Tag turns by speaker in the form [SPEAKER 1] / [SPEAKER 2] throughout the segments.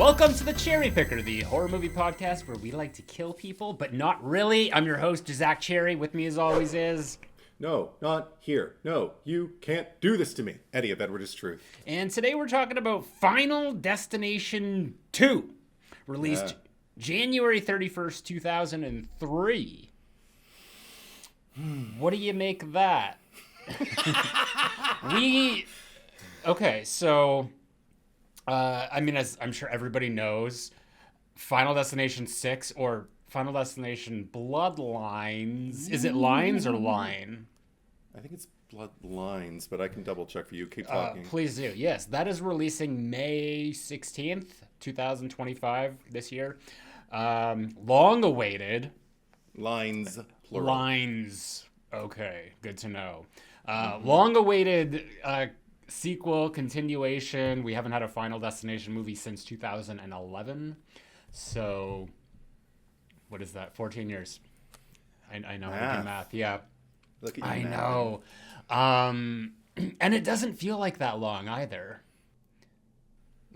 [SPEAKER 1] Welcome to the Cherry Picker, the horror movie podcast where we like to kill people, but not really. I'm your host, Zack Cherry. With me as always is...
[SPEAKER 2] No, not here. No, you can't do this to me. Eddie of Edward is Truth.
[SPEAKER 1] And today we're talking about Final Destination 2, released January 31st, 2003. What do you make of that? Okay, so... as I'm sure everybody knows, Final Destination 6 or Final Destination Bloodlines. Is it lines or line?
[SPEAKER 2] I think it's Bloodlines, but I can double check for you. Keep talking.
[SPEAKER 1] Please do. Yes, that is releasing May 16th, 2025 this year. Long awaited.
[SPEAKER 2] Lines, plural.
[SPEAKER 1] Lines. Okay, good to know. Long awaited sequel, continuation. We haven't had a Final Destination movie since 2011. So, what is that? 14 years. I know how to do math. Yeah.
[SPEAKER 2] Look at you.
[SPEAKER 1] I know. And it doesn't feel like that long either.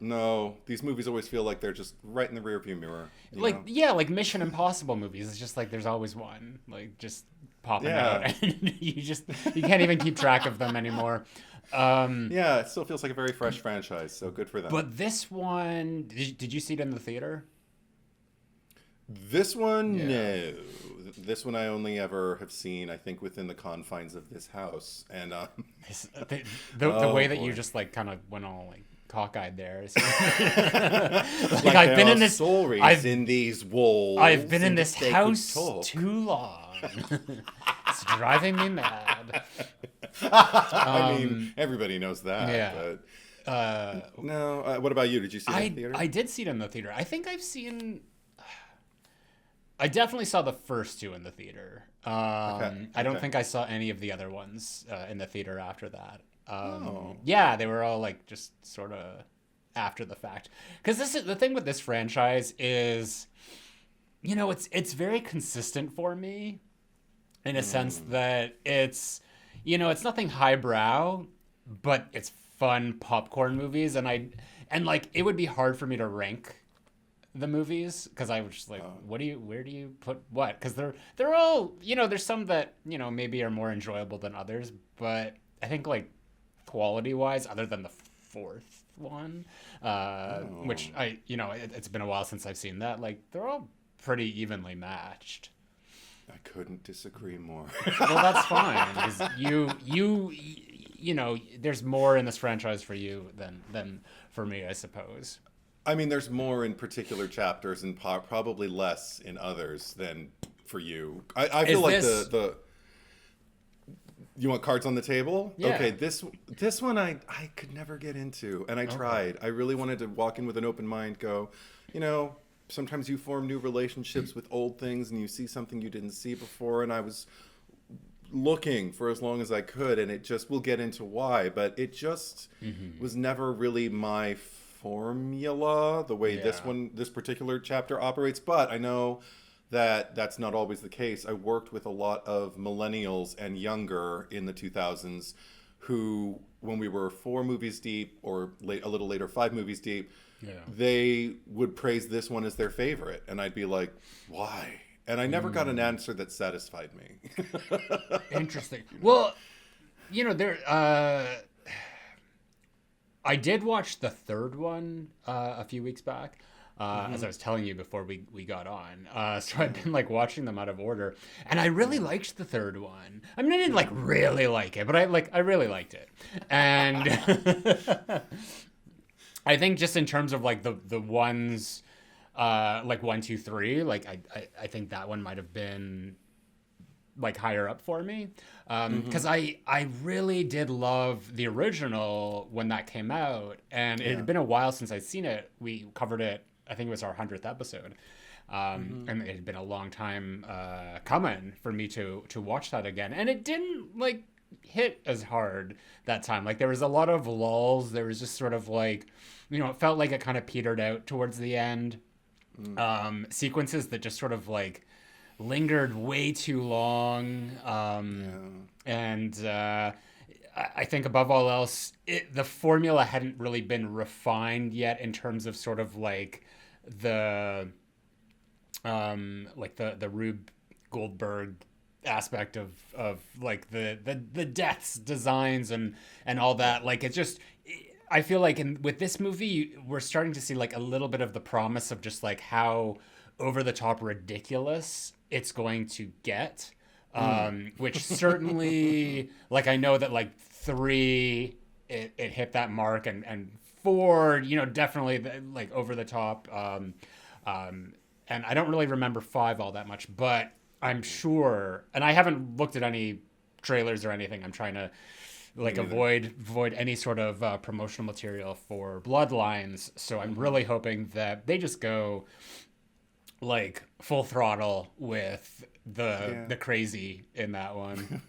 [SPEAKER 2] No, these movies always feel like they're just right in the rearview mirror.
[SPEAKER 1] Like Mission Impossible movies. It's just like there's always one, like just popping out, and you can't even keep track of them anymore.
[SPEAKER 2] It still feels like a very fresh franchise, so good for them.
[SPEAKER 1] But this one, did you see it in the theater?
[SPEAKER 2] This one, no. This one I only ever have seen, I think, within the confines of this house. And
[SPEAKER 1] the way that you just like kind of went all like cockeyed there. Is, like I've been in this
[SPEAKER 2] soul race in these walls.
[SPEAKER 1] I've been in this house too long. It's driving me mad.
[SPEAKER 2] I mean, everybody knows that.
[SPEAKER 1] Yeah.
[SPEAKER 2] But, no. What about you? Did you see it in the theater?
[SPEAKER 1] I did see it in the theater. I think I definitely saw the first two in the theater. I don't think I saw any of the other ones in the theater after that. Yeah, they were all like just sort of after the fact. Because this is the thing with this franchise is, it's very consistent for me, in a sense that it's nothing highbrow, but it's fun popcorn movies, and like it would be hard for me to rank the movies because I was just like, where do you put what? Because they're all there's some that maybe are more enjoyable than others, but I think like quality wise, other than the fourth one, which it's been a while since I've seen that, like they're all pretty evenly matched.
[SPEAKER 2] I couldn't disagree more.
[SPEAKER 1] Well, that's fine because there's more in this franchise for you than for me, I suppose.
[SPEAKER 2] I mean, there's more in particular chapters and probably less in others than for you. I feel like the you want cards on the table?
[SPEAKER 1] Yeah.
[SPEAKER 2] Okay, this one I could never get into, and I tried. I really wanted to walk in with an open mind, go, sometimes you form new relationships with old things and you see something you didn't see before, and I was looking for as long as I could, and it just, we'll get into why, but it just was never really my formula, the way this particular chapter operates. But I know that that's not always the case. I worked with a lot of millennials and younger in the 2000s who, when we were 4 movies deep or a little later 5 movies deep, they would praise this one as their favorite, and I'd be like, why? And I never got an answer that satisfied me.
[SPEAKER 1] Interesting. Well, I did watch the third one a few weeks back, as I was telling you before we got on. So I've been like watching them out of order, and I really liked the third one. I mean, I didn't like really like it, but I really liked it. And I think just in terms of like the ones, like 1, 2, 3, like I think that one might have been like higher up for me, because I really did love the original when that came out, and it had been a while since I'd seen it. We covered it, I think it was our 100th episode, and it had been a long time coming for me to watch that again, and it didn't like hit as hard that time. Like there was a lot of lulls. There was just sort of like, it felt like it kind of petered out towards the end. Sequences that just sort of like lingered way too long, and I think above all else, the formula hadn't really been refined yet in terms of sort of like the Rube Goldberg aspect of like the deaths, designs, and all that. Like, it just, I feel like with this movie, we're starting to see like a little bit of the promise of just like how over the top ridiculous it's going to get. Which certainly, like, I know that like 3, it hit that mark, and 4, definitely like over the top. And I don't really remember 5 all that much, but I'm sure, and I haven't looked at any trailers or anything. I'm trying to like avoid any sort of promotional material for Bloodlines. So I'm really hoping that they just go like full throttle with the crazy in that one.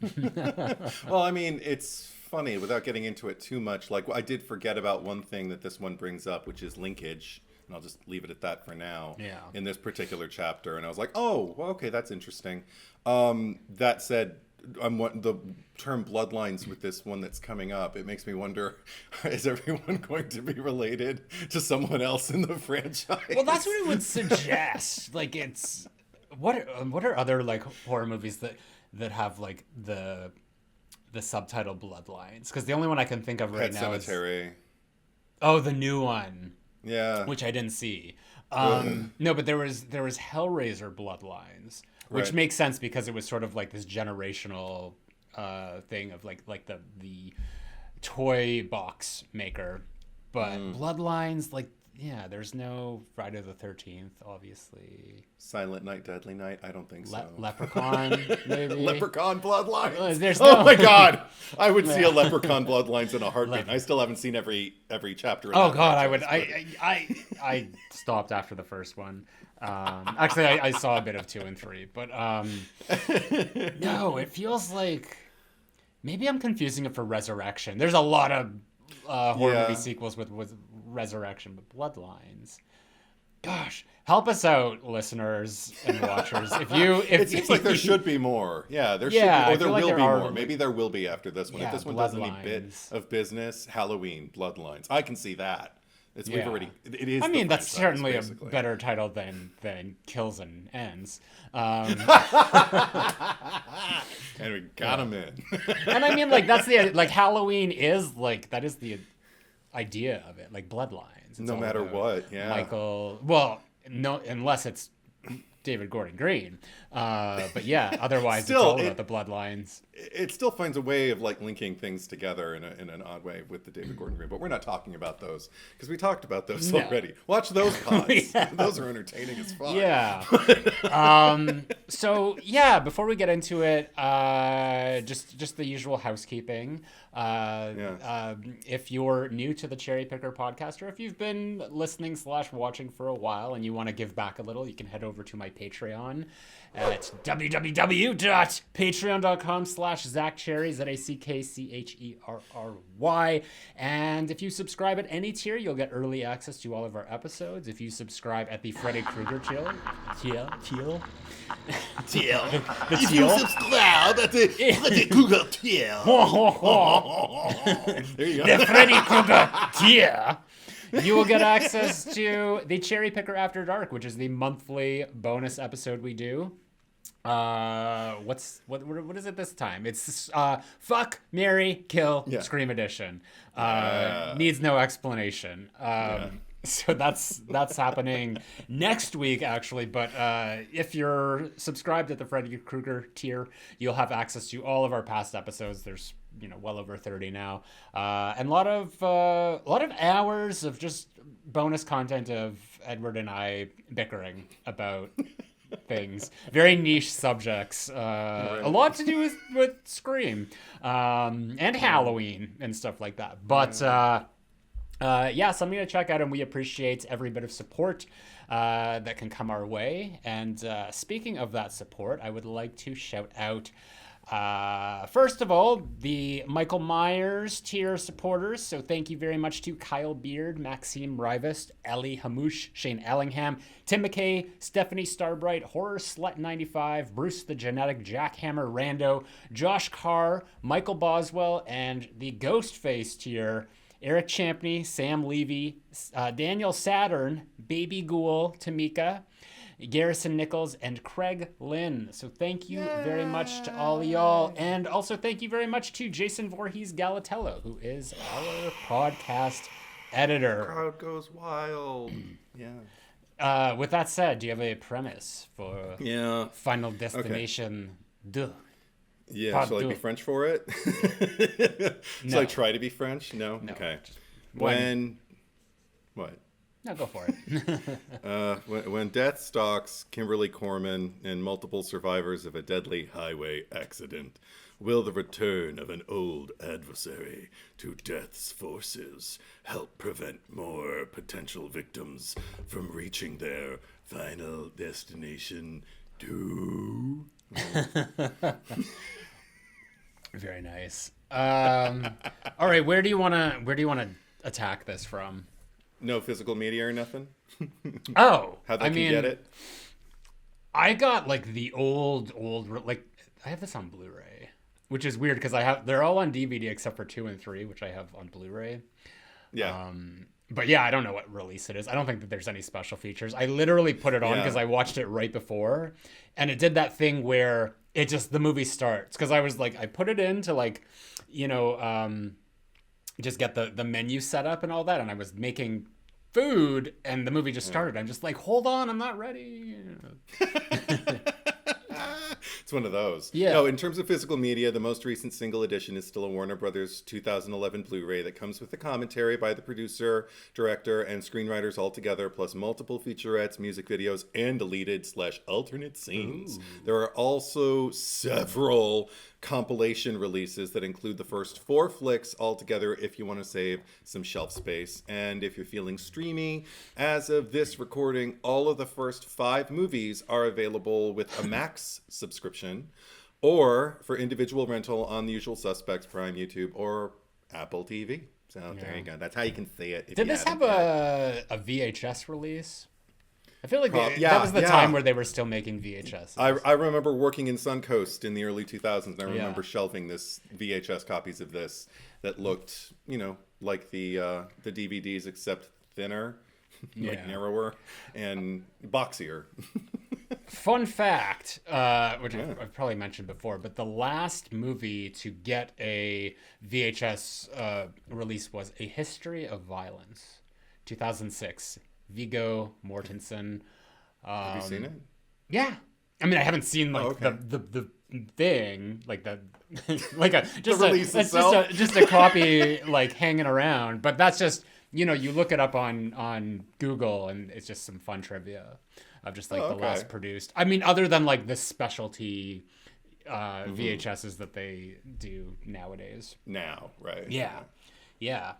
[SPEAKER 2] Well, I mean, it's funny, without getting into it too much, like, I did forget about one thing that this one brings up, which is linkage. And I'll just leave it at that for now.
[SPEAKER 1] Yeah.
[SPEAKER 2] In this particular chapter. And I was like, oh, well, okay, that's interesting. That said, the term bloodlines with this one that's coming up, it makes me wonder, is everyone going to be related to someone else in the franchise?
[SPEAKER 1] Well, that's what it would suggest. Like, it's what are other like horror movies that have like the subtitle Bloodlines? Because the only one I can think of right now
[SPEAKER 2] Cemetery.
[SPEAKER 1] Oh, the new one.
[SPEAKER 2] Yeah.
[SPEAKER 1] Which I didn't see. No, but there was Hellraiser Bloodlines, which makes sense because it was sort of like this generational thing of like the toy box maker. But Bloodlines, like, yeah, there's no Friday the 13th, obviously.
[SPEAKER 2] Silent Night, Deadly Night? I don't think so.
[SPEAKER 1] Leprechaun, maybe.
[SPEAKER 2] Leprechaun Bloodlines.
[SPEAKER 1] There's
[SPEAKER 2] Oh my God! I would see a Leprechaun Bloodlines in a heartbeat. I still haven't seen every chapter.
[SPEAKER 1] Oh God, I would. I stopped after the first one. Actually, I saw a bit of 2 and 3, but no, it feels like maybe I'm confusing it for Resurrection. There's a lot of horror movie sequels with Resurrection, but Bloodlines. Gosh, help us out, listeners and watchers. It
[SPEAKER 2] seems like there should be more. Yeah, there should be, or there will be more. Maybe there will be after this one. If this one does any bit of business, Halloween, Bloodlines. I can see that. It is.
[SPEAKER 1] I mean, that's certainly basically a better title than Kills and Ends.
[SPEAKER 2] And we got him in.
[SPEAKER 1] And I mean, like, that's like Halloween is like, that is the idea of it, like Bloodlines. It's
[SPEAKER 2] no matter what, yeah.
[SPEAKER 1] Michael, well, no, unless it's David Gordon Green. But yeah, otherwise still, it's all about the bloodlines.
[SPEAKER 2] It still finds a way of like linking things together in an odd way with the David Gordon Green. But we're not talking about those because we talked about those already. Watch those pods. Those are entertaining as fuck.
[SPEAKER 1] Yeah. So yeah, before we get into it, just the usual housekeeping. If you're new to the Cherry Picker podcast, or if you've been listening / watching for a while and you want to give back a little, you can head over to my Patreon at www.patreon.com/ZackCherry, ZackCherry. And if you subscribe at any tier, you'll get early access to all of our episodes. If you subscribe at the Freddy Krueger tier,
[SPEAKER 2] if you subscribe at the Freddy Krueger tier, there you go.
[SPEAKER 1] The Freddy Krueger tier, you will get access to the Cherry Picker After Dark, which is the monthly bonus episode we do. What is it this time? It's Fuck, Marry, Kill, Scream Edition. Needs no explanation. So that's happening next week, actually. But if you're subscribed at the Freddy Krueger tier, you'll have access to all of our past episodes. There's well over 30 now, and a lot of hours of just bonus content of Edward and I bickering about things, very niche subjects, a lot to do with Scream and Halloween and stuff like that. But something to check out, and we appreciate every bit of support that can come our way. And speaking of that support, I would like to shout out First of all, the Michael Myers tier supporters. So thank you very much to Kyle Beard, Maxime Rivest, Ellie Hamouche, Shane Ellingham, Tim McKay, Stephanie Starbright, Horror Slut 95, Bruce the Genetic, Jack Hammer Rando, Josh Carr, Michael Boswell, and the Ghostface tier. Eric Champney, Sam Levy, Daniel Saturn, Baby Ghoul, Tamika, Garrison Nichols, and Craig Lynn. So thank you very much to all of y'all. And also thank you very much to Jason Voorhees Galatello, who is our podcast editor.
[SPEAKER 2] The crowd goes wild. Yeah.
[SPEAKER 1] With that said, do you have a premise for Final Destination 2?
[SPEAKER 2] Yeah, shall I be French for it? Shall I try to be French? No? Okay. What?
[SPEAKER 1] No, go for it.
[SPEAKER 2] When death stalks Kimberly Corman and multiple survivors of a deadly highway accident, will the return of an old adversary to death's forces help prevent more potential victims from reaching their final destination too?
[SPEAKER 1] Very nice. All right, where do you want to attack this from?
[SPEAKER 2] No physical media or nothing?
[SPEAKER 1] Oh,
[SPEAKER 2] how they can get it?
[SPEAKER 1] I got like the old like I have this on Blu-ray, which is weird because they're all on DVD except for 2 and 3, which I have on Blu-ray.
[SPEAKER 2] Yeah.
[SPEAKER 1] But yeah, I don't know what release it is. I don't think that there's any special features. I literally put it on because I watched it right before, and it did that thing where the movie starts, because I was like, I put it in to like, just get the menu set up and all that, and I was making food and the movie just started. I'm just like, hold on, I'm not ready.
[SPEAKER 2] It's one of those.
[SPEAKER 1] Yeah.
[SPEAKER 2] No, in terms of physical media, the most recent single edition is still a Warner Brothers 2011 Blu-ray that comes with a commentary by the producer, director, and screenwriters all together, plus multiple featurettes, music videos, and deleted/alternate scenes. Ooh. There are also several compilation releases that include the first 4 flicks altogether if you want to save some shelf space. And if you're feeling streamy, as of this recording, all of the first 5 movies are available with a Max subscription or for individual rental on the usual suspects, Prime, YouTube, or Apple TV. So there you go. That's how you can see it.
[SPEAKER 1] Did this have a VHS release? I feel like that was the time where they were still making VHS.
[SPEAKER 2] I remember working in Suncoast in the early 2000s, and I remember shelving this VHS copies of this that looked, like the DVDs, except thinner, like narrower and boxier.
[SPEAKER 1] Fun fact, which I've probably mentioned before, but the last movie to get a VHS release was A History of Violence, 2006. Viggo Mortensen.
[SPEAKER 2] Have you seen it?
[SPEAKER 1] Yeah. I mean, I haven't seen the thing, like the like just a copy like hanging around, but that's just, you look it up on Google and it's just some fun trivia of just like the last produced. I mean, other than like the specialty VHSs that they do nowadays.
[SPEAKER 2] Now, right?
[SPEAKER 1] Yeah.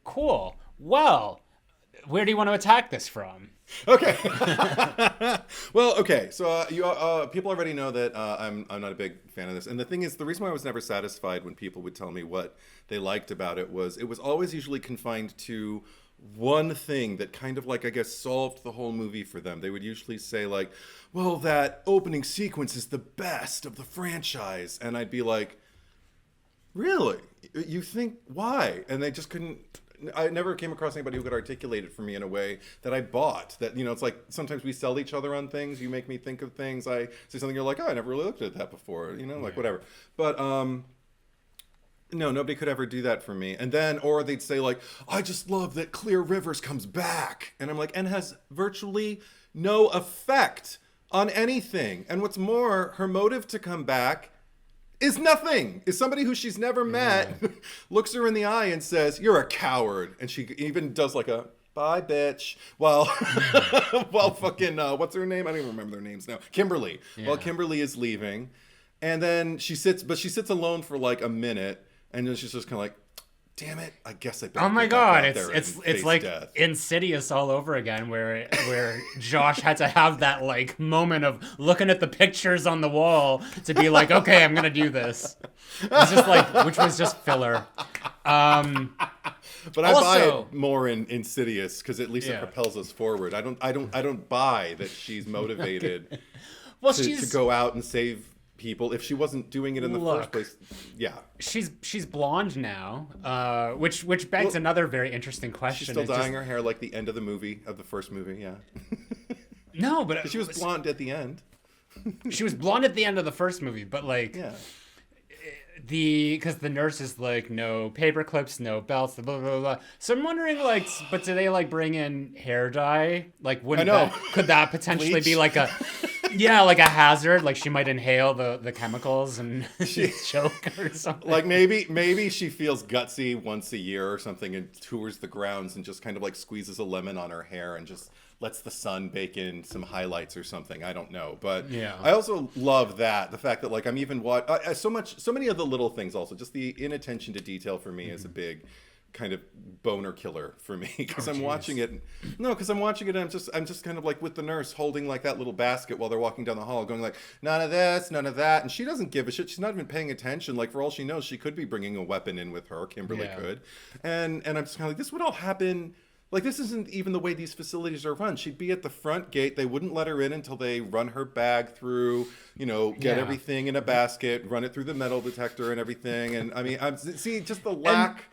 [SPEAKER 1] Cool. Well, where do you want to attack this from?
[SPEAKER 2] Okay. Well, okay. So people already know that I'm not a big fan of this. And the thing is, the reason why I was never satisfied when people would tell me what they liked about it was always usually confined to one thing that kind of like, I guess, solved the whole movie for them. They would usually say like, well, that opening sequence is the best of the franchise. And I'd be like, really? You think why? And they just couldn't. I never came across anybody who could articulate it for me in a way that I bought. That, it's like sometimes we sell each other on things. You make me think of things. I say something, you're like, oh, I never really looked at that before. Like whatever. But no, nobody could ever do that for me. And then, or they'd say like, I just love that Clear Rivers comes back. And I'm like, and has virtually no effect on anything. And what's more, her motive to come back is nothing. Is somebody who she's never met, looks her in the eye and says, you're a coward. And she even does like a, bye, bitch. While fucking, what's her name? I don't even remember their names now. Kimberly. Yeah. While Kimberly is leaving. And then she sits alone for like a minute. And then she's just kind of like, damn it, I guess I better
[SPEAKER 1] Oh my
[SPEAKER 2] get back
[SPEAKER 1] god,
[SPEAKER 2] out there and
[SPEAKER 1] it's
[SPEAKER 2] face
[SPEAKER 1] like
[SPEAKER 2] death.
[SPEAKER 1] Insidious all over again, where Josh had to have that like moment of looking at the pictures on the wall to be like, okay, I'm gonna do this. It's just like, which was just filler.
[SPEAKER 2] But I buy it more in Insidious because at least it propels us forward. I don't buy that she's motivated
[SPEAKER 1] well,
[SPEAKER 2] to go out and save people if she wasn't doing it in the first place. Yeah,
[SPEAKER 1] she's blonde now, which begs another very interesting question.
[SPEAKER 2] She's still dyeing her hair like the end of the first movie. Yeah.
[SPEAKER 1] No, but
[SPEAKER 2] she was blonde at the end.
[SPEAKER 1] She was blonde at the end of the first movie, but like because the nurse is like, no paper clips, no belts, blah blah blah. So I'm wondering, like, but do they like bring in hair dye? Like, could that potentially be like a like a hazard? Like she might inhale the chemicals and choke or something.
[SPEAKER 2] Like maybe she feels gutsy once a year or something and tours the grounds and just kind of like squeezes a lemon on her hair and just lets the sun bake in some highlights or something. I don't know, but I also love the fact that like I'm even so many of the little things. Also, just the inattention to detail for me is a big kind of boner killer for me because I'm watching it. Because I'm watching it, and I'm just kind of like with the nurse holding like that little basket while they're walking down the hall, going like none of this, none of that, and she doesn't give a shit. She's not even paying attention. Like for all she knows, she could be bringing a weapon in with her. Kimberly could, and I'm just kind of like, this would all happen. Like, this isn't even the way these facilities are run. She'd be at the front gate. They wouldn't let her in until they run her bag through, get everything in a basket, run it through the metal detector and everything. And I mean, just the lack.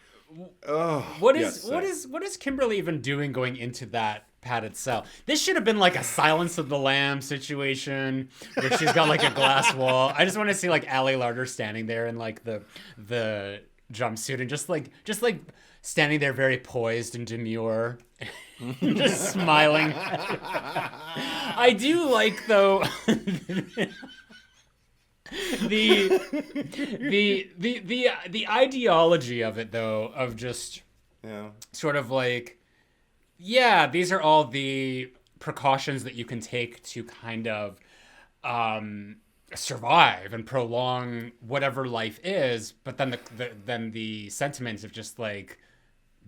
[SPEAKER 1] What is Kimberly even doing going into that padded cell? This should have been like a Silence of the Lambs situation where she's got like a glass wall. I just want to see like Ali Larder standing there in like the jumpsuit and just like standing there very poised and demure, just smiling. I do like though the ideology of it though, of just sort of like, these are all the precautions that you can take to kind of survive and prolong whatever life is, but then the sentiment of just like,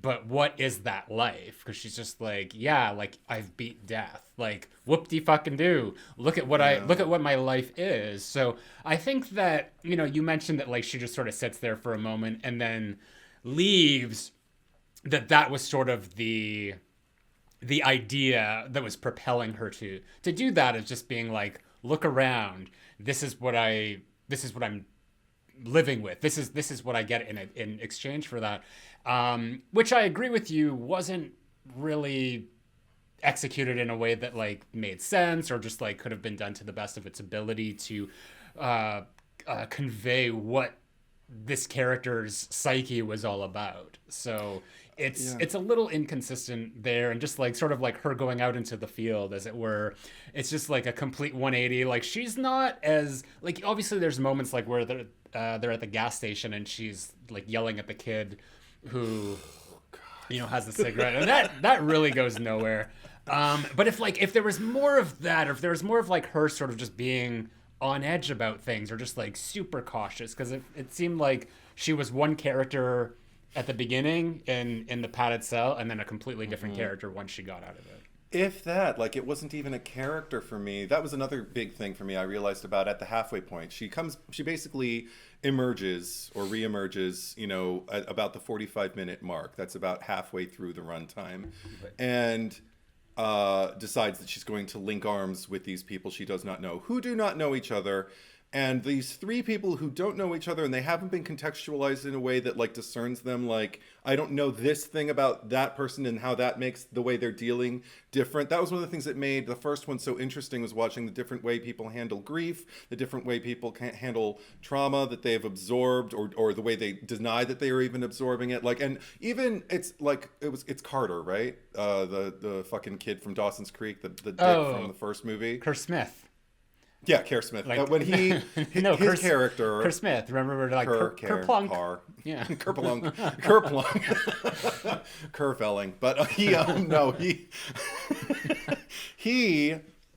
[SPEAKER 1] but what is that life? Because she's just like, like I've beat death. Like whoop-de-fucking-do. Look at what my life is. So I think that, you mentioned that like she just sort of sits there for a moment and then leaves. That was sort of the idea that was propelling her to do that, is just being like, look around. This is what I'm living with. This is what I get in exchange for that. Which I agree with you wasn't really executed in a way that like made sense or just like could have been done to the best of its ability to convey what this character's psyche was all about. So it's a little inconsistent there, and just like sort of like her going out into the field, as it were. It's just like a complete 180. Like she's not as like, obviously there's moments like where they're at the gas station and she's like yelling at the kid who has the cigarette, and that really goes nowhere. But if there was more of that, or if there was more of like her sort of just being on edge about things, or just like super cautious, because it seemed like she was one character at the beginning in the padded cell, and then a completely different character once she got out of it.
[SPEAKER 2] If that, like, it wasn't even a character for me. That was another big thing for me I realized about at the halfway point. She basically emerges or reemerges, at about the 45-minute mark. That's about halfway through the runtime. And decides that she's going to link arms with these people she does not know, who do not know each other. And these three people who don't know each other, and they haven't been contextualized in a way that like discerns them. Like, I don't know this thing about that person and how that makes the way they're dealing different. That was one of the things that made the first one so interesting, was watching the different way people handle grief, the different way people can handle trauma that they have absorbed, or the way they deny that they are even absorbing it. Like, and even it's Carter, right? The fucking kid from Dawson's Creek, the dick from the first movie.
[SPEAKER 1] Kerr Smith.
[SPEAKER 2] Yeah, Kerr Smith. Like, when his character...
[SPEAKER 1] Kerr Smith. Remember, like, Kerplunk. Yeah.
[SPEAKER 2] Kerplunk. Kerfelling. But he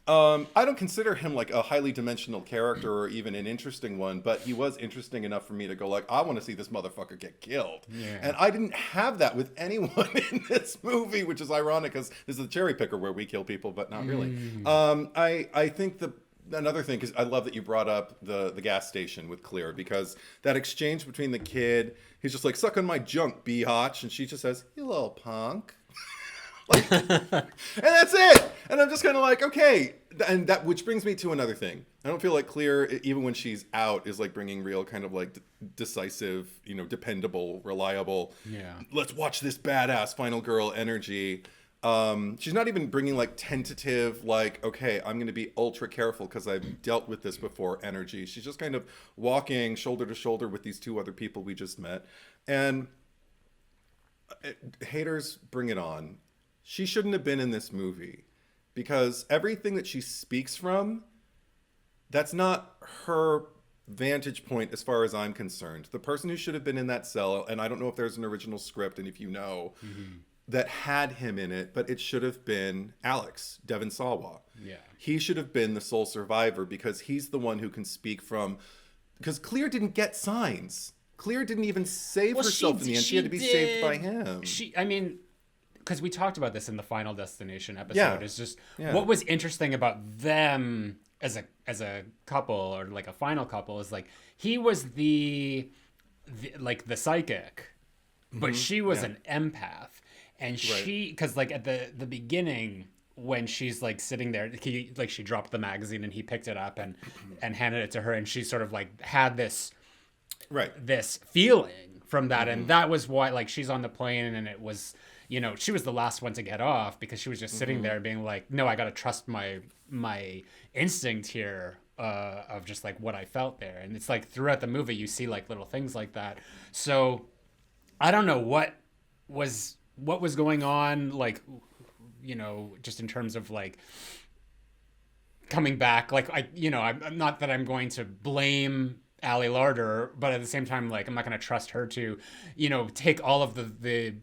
[SPEAKER 2] I don't consider him like a highly dimensional character or even an interesting one, but he was interesting enough for me to go like, I want to see this motherfucker get killed.
[SPEAKER 1] Yeah.
[SPEAKER 2] And I didn't have that with anyone in this movie, which is ironic because this is the cherry picker where we kill people, but not really. I think another thing is I love that you brought up the gas station with Clear, because that exchange between the kid, he's just like, suck on my junk, biatch, and she just says, you little punk. Like, and that's it. And I'm just kind of like, okay. And that, which brings me to another thing. I don't feel like Clear, even when she's out, is like bringing real kind of like decisive, dependable, reliable.
[SPEAKER 1] Yeah.
[SPEAKER 2] Let's watch this badass final girl energy. She's not even bringing like tentative, like, okay, I'm going to be ultra careful because I've dealt with this before energy. She's just kind of walking shoulder to shoulder with these two other people we just met. And haters, bring it on. She shouldn't have been in this movie, because everything that she speaks from, that's not her vantage point as far as I'm concerned. The person who should have been in that cell, and I don't know if there's an original script, and if you know, that had him in it, but it should have been Alex, Devon Sawa.
[SPEAKER 1] Yeah.
[SPEAKER 2] He should have been the sole survivor, because he's the one who can speak from, because Clear didn't get signs. Clear didn't even save herself in the end. She had to be saved by him.
[SPEAKER 1] Because we talked about this in the Final Destination episode, is just what was interesting about them as a couple, or like a final couple, is like he was the psychic, but she was an empath, and she, because like at the beginning when she's like sitting there, she dropped the magazine and he picked it up and handed it to her, and she sort of like had this feeling from that, and that was why, like, she's on the plane and it was, she was the last one to get off, because she was just sitting there being like, no, I got to trust my instinct here of just like what I felt there. And it's like throughout the movie, you see like little things like that. So I don't know what was going on, like, just in terms of like coming back. Like, I'm not that I'm going to blame Ali Larder, but at the same time, like, I'm not going to trust her to, take all of the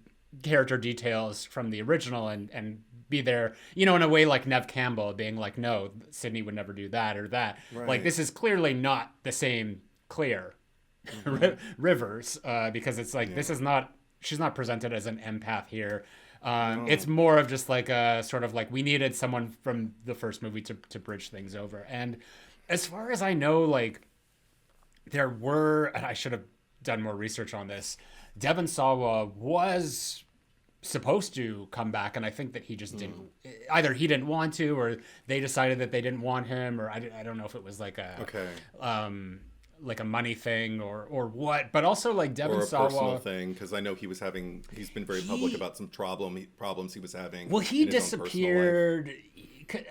[SPEAKER 1] character details from the original and be there, in a way like Nev Campbell being like, no, Sydney would never do that or that. Right. Like, this is clearly not the same Clear Rivers, because it's like, this is not, she's not presented as an empath here. It's more of just like a sort of like, we needed someone from the first movie to bridge things over. And as far as I know, like, there were, and I should have done more research on this, Devon Sawa was supposed to come back, and I think that he just didn't, either he didn't want to, or they decided that they didn't want him, or I don't know if it was like like a money thing or what, but also like Devon Sawa, or a
[SPEAKER 2] personal thing, because I know he's been very public about some problems he was having.
[SPEAKER 1] Well, he disappeared,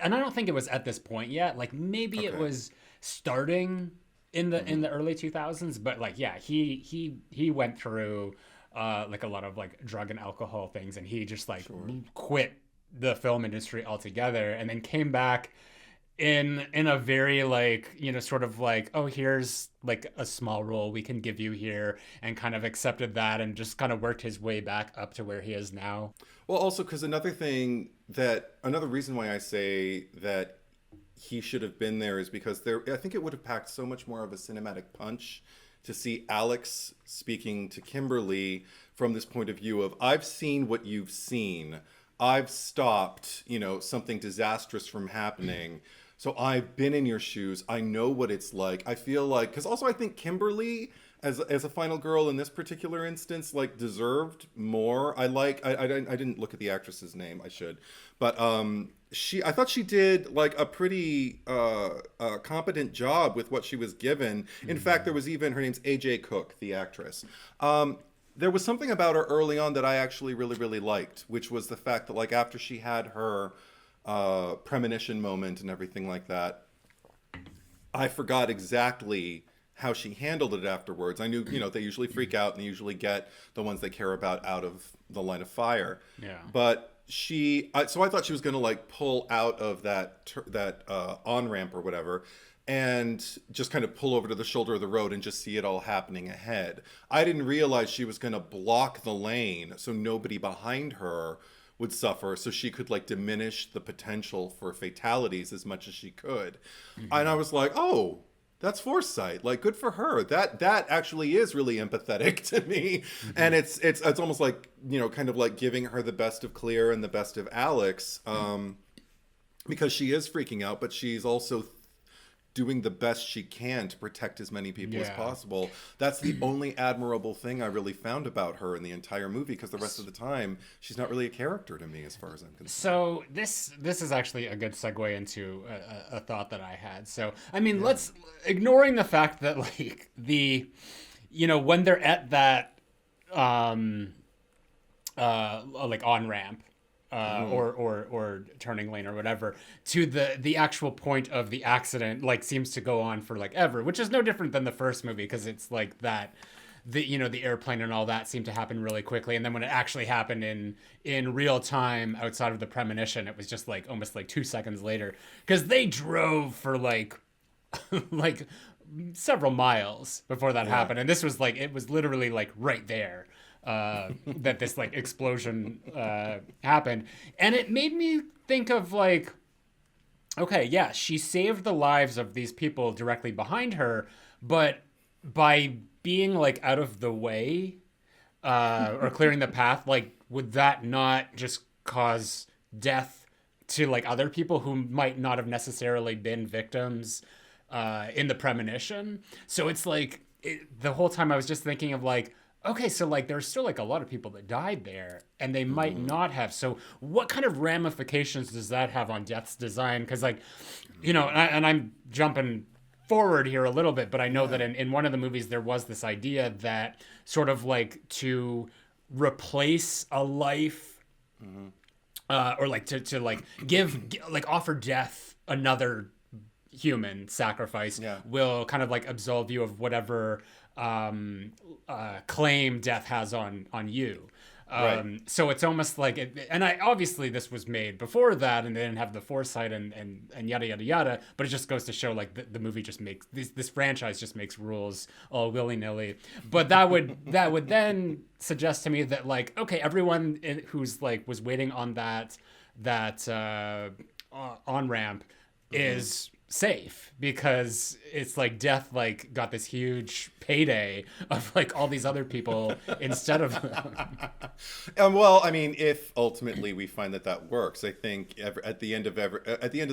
[SPEAKER 1] and I don't think it was at this point yet. Like, maybe it was starting in the early 2000s, but like, yeah, he went through like a lot of like drug and alcohol things, and he just like quit the film industry altogether, and then came back in a very like, sort of like, oh, here's like a small role we can give you here, and kind of accepted that, and just kind of worked his way back up to where he is now.
[SPEAKER 2] Well, also because another reason why I say that he should have been there is because I think it would have packed so much more of a cinematic punch to see Alex speaking to Kimberly from this point of view of, I've seen what you've seen. I've stopped, something disastrous from happening. So I've been in your shoes. I know what it's like. I feel like, because also I think Kimberly, as a final girl in this particular instance, like, deserved more. I didn't look at the actress's name. I should, but I thought she did like a pretty competent job with what she was given. In fact, there was even, her name's AJ Cook, the actress. There was something about her early on that I actually really, really liked, which was the fact that, like, after she had her premonition moment and everything like that, I forgot exactly how she handled it afterwards. I knew, they usually freak out and they usually get the ones they care about out of the line of fire. Yeah. But so I thought she was going to like pull out of that on-ramp or whatever, and just kind of pull over to the shoulder of the road and just see it all happening ahead. I didn't realize she was going to block the lane so nobody behind her would suffer, so she could like diminish the potential for fatalities as much as she could. And I was like, oh, that's foresight. Like, good for her. That actually is really empathetic to me. And it's almost like, you know, kind of like giving her the best of Clear and the best of Alex, because she is freaking out, but she's also doing the best she can to protect as many people as possible. That's the only admirable thing I really found about her in the entire movie, because the rest of the time she's not really a character to me as far as I'm concerned.
[SPEAKER 1] So this is actually a good segue into a thought that I had. So I mean, let's, ignoring the fact that like you know, when they're at that like on ramp, or turning lane or whatever, to the actual point of the accident, like, seems to go on for like ever, which is no different than the first movie, because it's like that, you know, the airplane and all that seemed to happen really quickly, and then when it actually happened in real time outside of the premonition, it was just like almost like 2 seconds later, because they drove for like like several miles before that happened, and this was like, it was literally like right there that this like explosion happened. And it made me think of like, okay, yeah, she saved the lives of these people directly behind her, but by being like out of the way, or clearing the path, like, would that not just cause death to like other people who might not have necessarily been victims in the premonition? So it's like, the whole time I was just thinking of like, okay, so like there's still like a lot of people that died there, and they might not have. So what kind of ramifications does that have on Death's design? Because like, you know, and I'm jumping forward here a little bit, but I know that in one of the movies there was this idea that sort of like to replace a life, or like to like like offer death another human sacrifice, will kind of like absolve you of whatever claim death has on you. So it's almost like and obviously this was made before that, and they didn't have the foresight and yada yada yada, but it just goes to show like the movie just makes this franchise just makes rules all willy-nilly. But that would then suggest to me that like, okay, everyone who's like was waiting on that on ramp is safe, because it's like Death like got this huge payday of like all these other people instead of
[SPEAKER 2] well, I mean, if ultimately we find that works, I think at the end of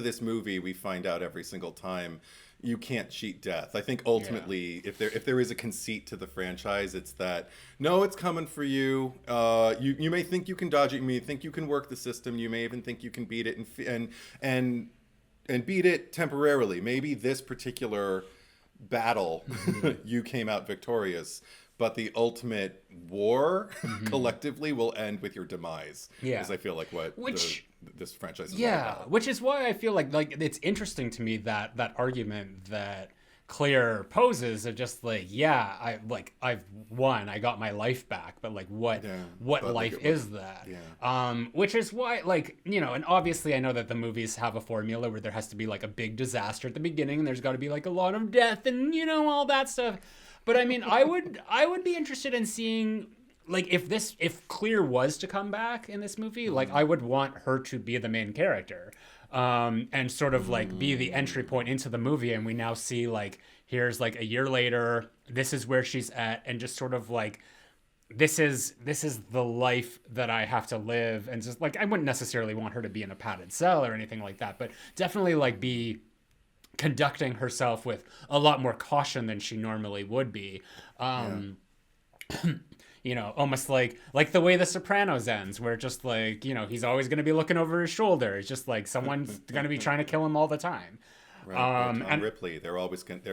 [SPEAKER 2] this movie we find out every single time you can't cheat Death. I think ultimately, if there is a conceit to the franchise, it's that no, it's coming for you. You may think you can dodge it, you may think you can work the system, you may even think you can beat it and beat it temporarily. Maybe this particular battle you came out victorious, but the ultimate war collectively will end with your demise. Because I feel like this franchise is all about.
[SPEAKER 1] Which is why I feel like it's interesting to me that argument that Claire poses of just like, I've won, I got my life back, but like what life is that? Which is why, like, you know, and obviously I know that the movies have a formula where there has to be like a big disaster at the beginning, and there's got to be like a lot of death and, you know, all that stuff. But I mean, I would be interested in seeing like if Clear was to come back in this movie, like I would want her to be the main character. And sort of like be the entry point into the movie, and we now see like, here's like a year later, this is where she's at, and just sort of like, this is the life that I have to live, and just like, I wouldn't necessarily want her to be in a padded cell or anything like that, but definitely like be conducting herself with a lot more caution than she normally would be. You know, almost like the way The Sopranos ends, where just like, you know, he's always going to be looking over his shoulder. It's just like someone's going to be trying to kill him all the time.
[SPEAKER 2] Right, Tom Ripley.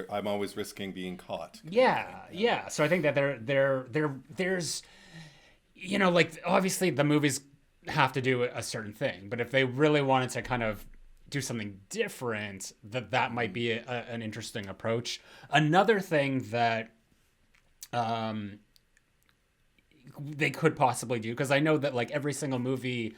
[SPEAKER 2] I'm always risking being caught.
[SPEAKER 1] Yeah. So I think that there's, you know, like obviously the movies have to do a certain thing, but if they really wanted to kind of do something different, that might be an interesting approach. Another thing that they could possibly do, because I know that like every single movie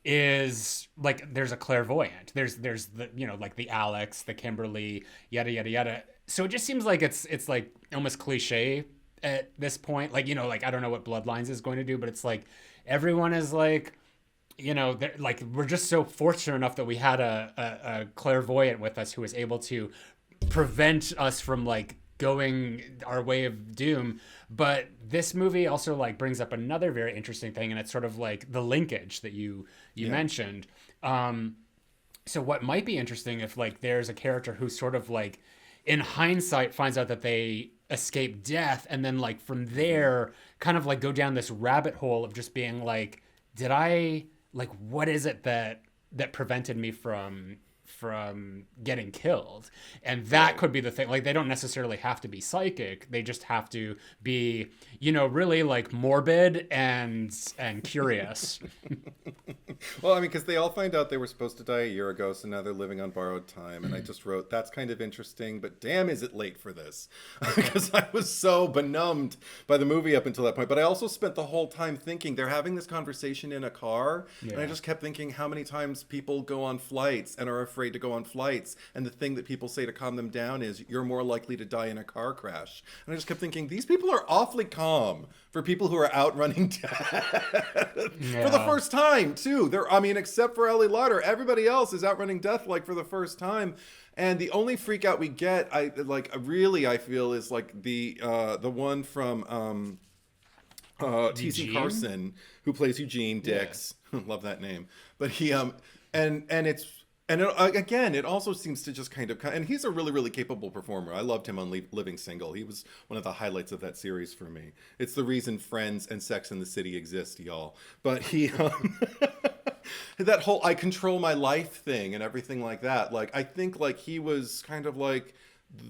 [SPEAKER 1] is like, there's a clairvoyant, there's the, you know, like the Alex, the Kimberly, yada yada yada. So it just seems like it's like almost cliche at this point. Like, you know, like I don't know what Bloodlines is going to do, but it's like everyone is like, like we're just so fortunate enough that we had a clairvoyant with us who was able to prevent us from like going our way of doom. But this movie also like brings up another very interesting thing, and it's sort of like the linkage that you mentioned. So what might be interesting if like there's a character who sort of like in hindsight finds out that they escape death, and then like from there kind of like go down this rabbit hole of just being like, did I like, what is it that prevented me from getting killed? And that could be the thing. Like, they don't necessarily have to be psychic. They just have to be, really like morbid and curious.
[SPEAKER 2] Well, I mean, because they all find out they were supposed to die a year ago, so now they're living on borrowed time. And I just wrote, that's kind of interesting, but damn, is it late for this? Because I was so benumbed by the movie up until that point. But I also spent the whole time thinking they're having this conversation in a car. Yeah. And I just kept thinking how many times people go on flights and are afraid to go on flights. And the thing that people say to calm them down is you're more likely to die in a car crash. And I just kept thinking, these people are awfully calm for people who are outrunning death for the first time, too. Except for Ellie Lauder, everybody else is outrunning death like for the first time. And the only freak out we get, I feel, is like the one from T.C. Carson, who plays Eugene Dix. Yeah. Love that name. But he it also seems to just kind of, and he's a really, really capable performer. I loved him on Living Single. He was one of the highlights of that series for me. It's the reason Friends and Sex and the City exist, y'all. But he, that whole I control my life thing and everything like that. Like, I think like he was kind of like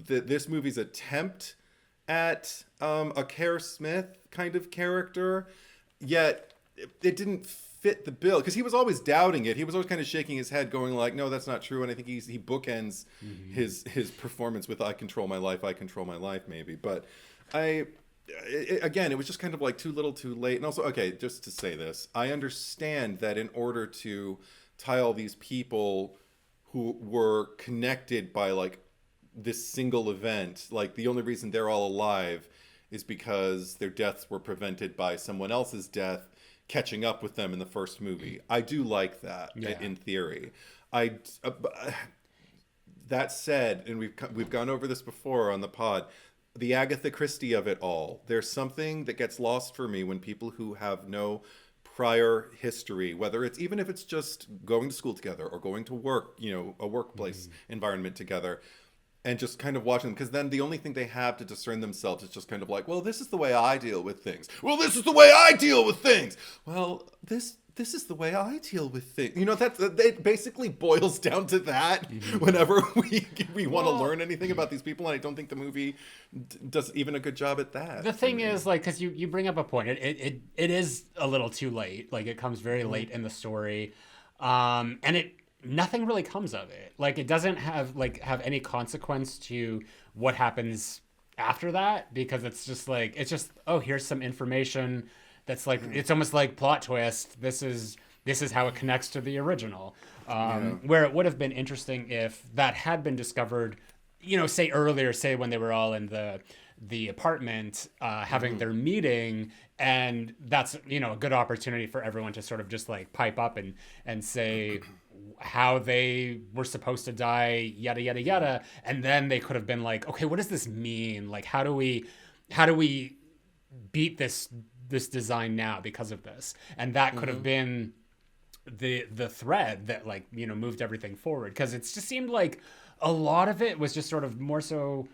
[SPEAKER 2] this movie's attempt at a Kerr Smith kind of character, yet it didn't fit the bill, because he was always doubting it. He was always kind of shaking his head going like, no, that's not true. And I think he bookends his performance with I control my life maybe. But it was just kind of like too little too late. And also, okay, just to say this, I understand that in order to tie all these people who were connected by like this single event, like the only reason they're all alive is because their deaths were prevented by someone else's death catching up with them in the first movie. I do like that in theory. That said, and we've gone over this before on the pod, the Agatha Christie of it all. There's something that gets lost for me when people who have no prior history, whether it's even if it's just going to school together or going to work, a workplace environment together, and just kind of watching them, because then the only thing they have to discern themselves is just kind of like, well, this is the way I deal with things. Well, this is the way I deal with things. Well, this is the way I deal with things. It basically boils down to that whenever we want to learn anything about these people, and I don't think the movie does even a good job at that.
[SPEAKER 1] The thing is, like, because you bring up a point, it is a little too late. Like, it comes very late in the story, and nothing really comes of it. Like, it doesn't have any consequence to what happens after that, because it's just oh, here's some information that's like, it's almost like plot twist. This is how it connects to the original. Where it would have been interesting if that had been discovered, say when they were all in the apartment having their meeting, and that's a good opportunity for everyone to sort of just like pipe up and say how they were supposed to die, yada yada yada, and then they could have been like, okay, what does this mean? Like, how do we beat this design now because of this? And that could have been the thread that moved everything forward, because it just seemed like a lot of it was just sort of more so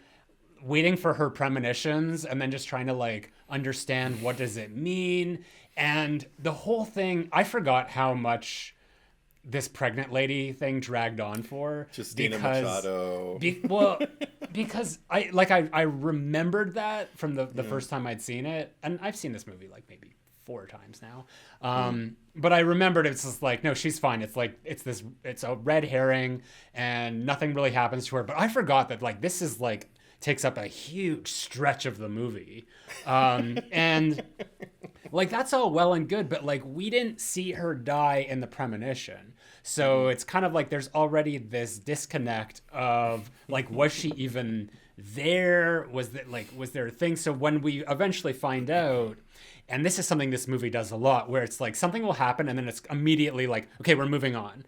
[SPEAKER 1] waiting for her premonitions and then just trying to understand what does it mean. And the whole thing, I forgot how much this pregnant lady thing dragged on for.
[SPEAKER 2] Justina Machado.
[SPEAKER 1] Because I remembered that from the first time I'd seen it, and I've seen this movie maybe 4 times now. But I remembered it's just no, she's fine. It's a red herring and nothing really happens to her. But I forgot that this is takes up a huge stretch of the movie. And that's all well and good, but we didn't see her die in the premonition. So it's kind of there's already this disconnect of was she even there? Was there a thing? So when we eventually find out, And this is something this movie does a lot, where it's like something will happen and then it's immediately like, okay, we're moving on.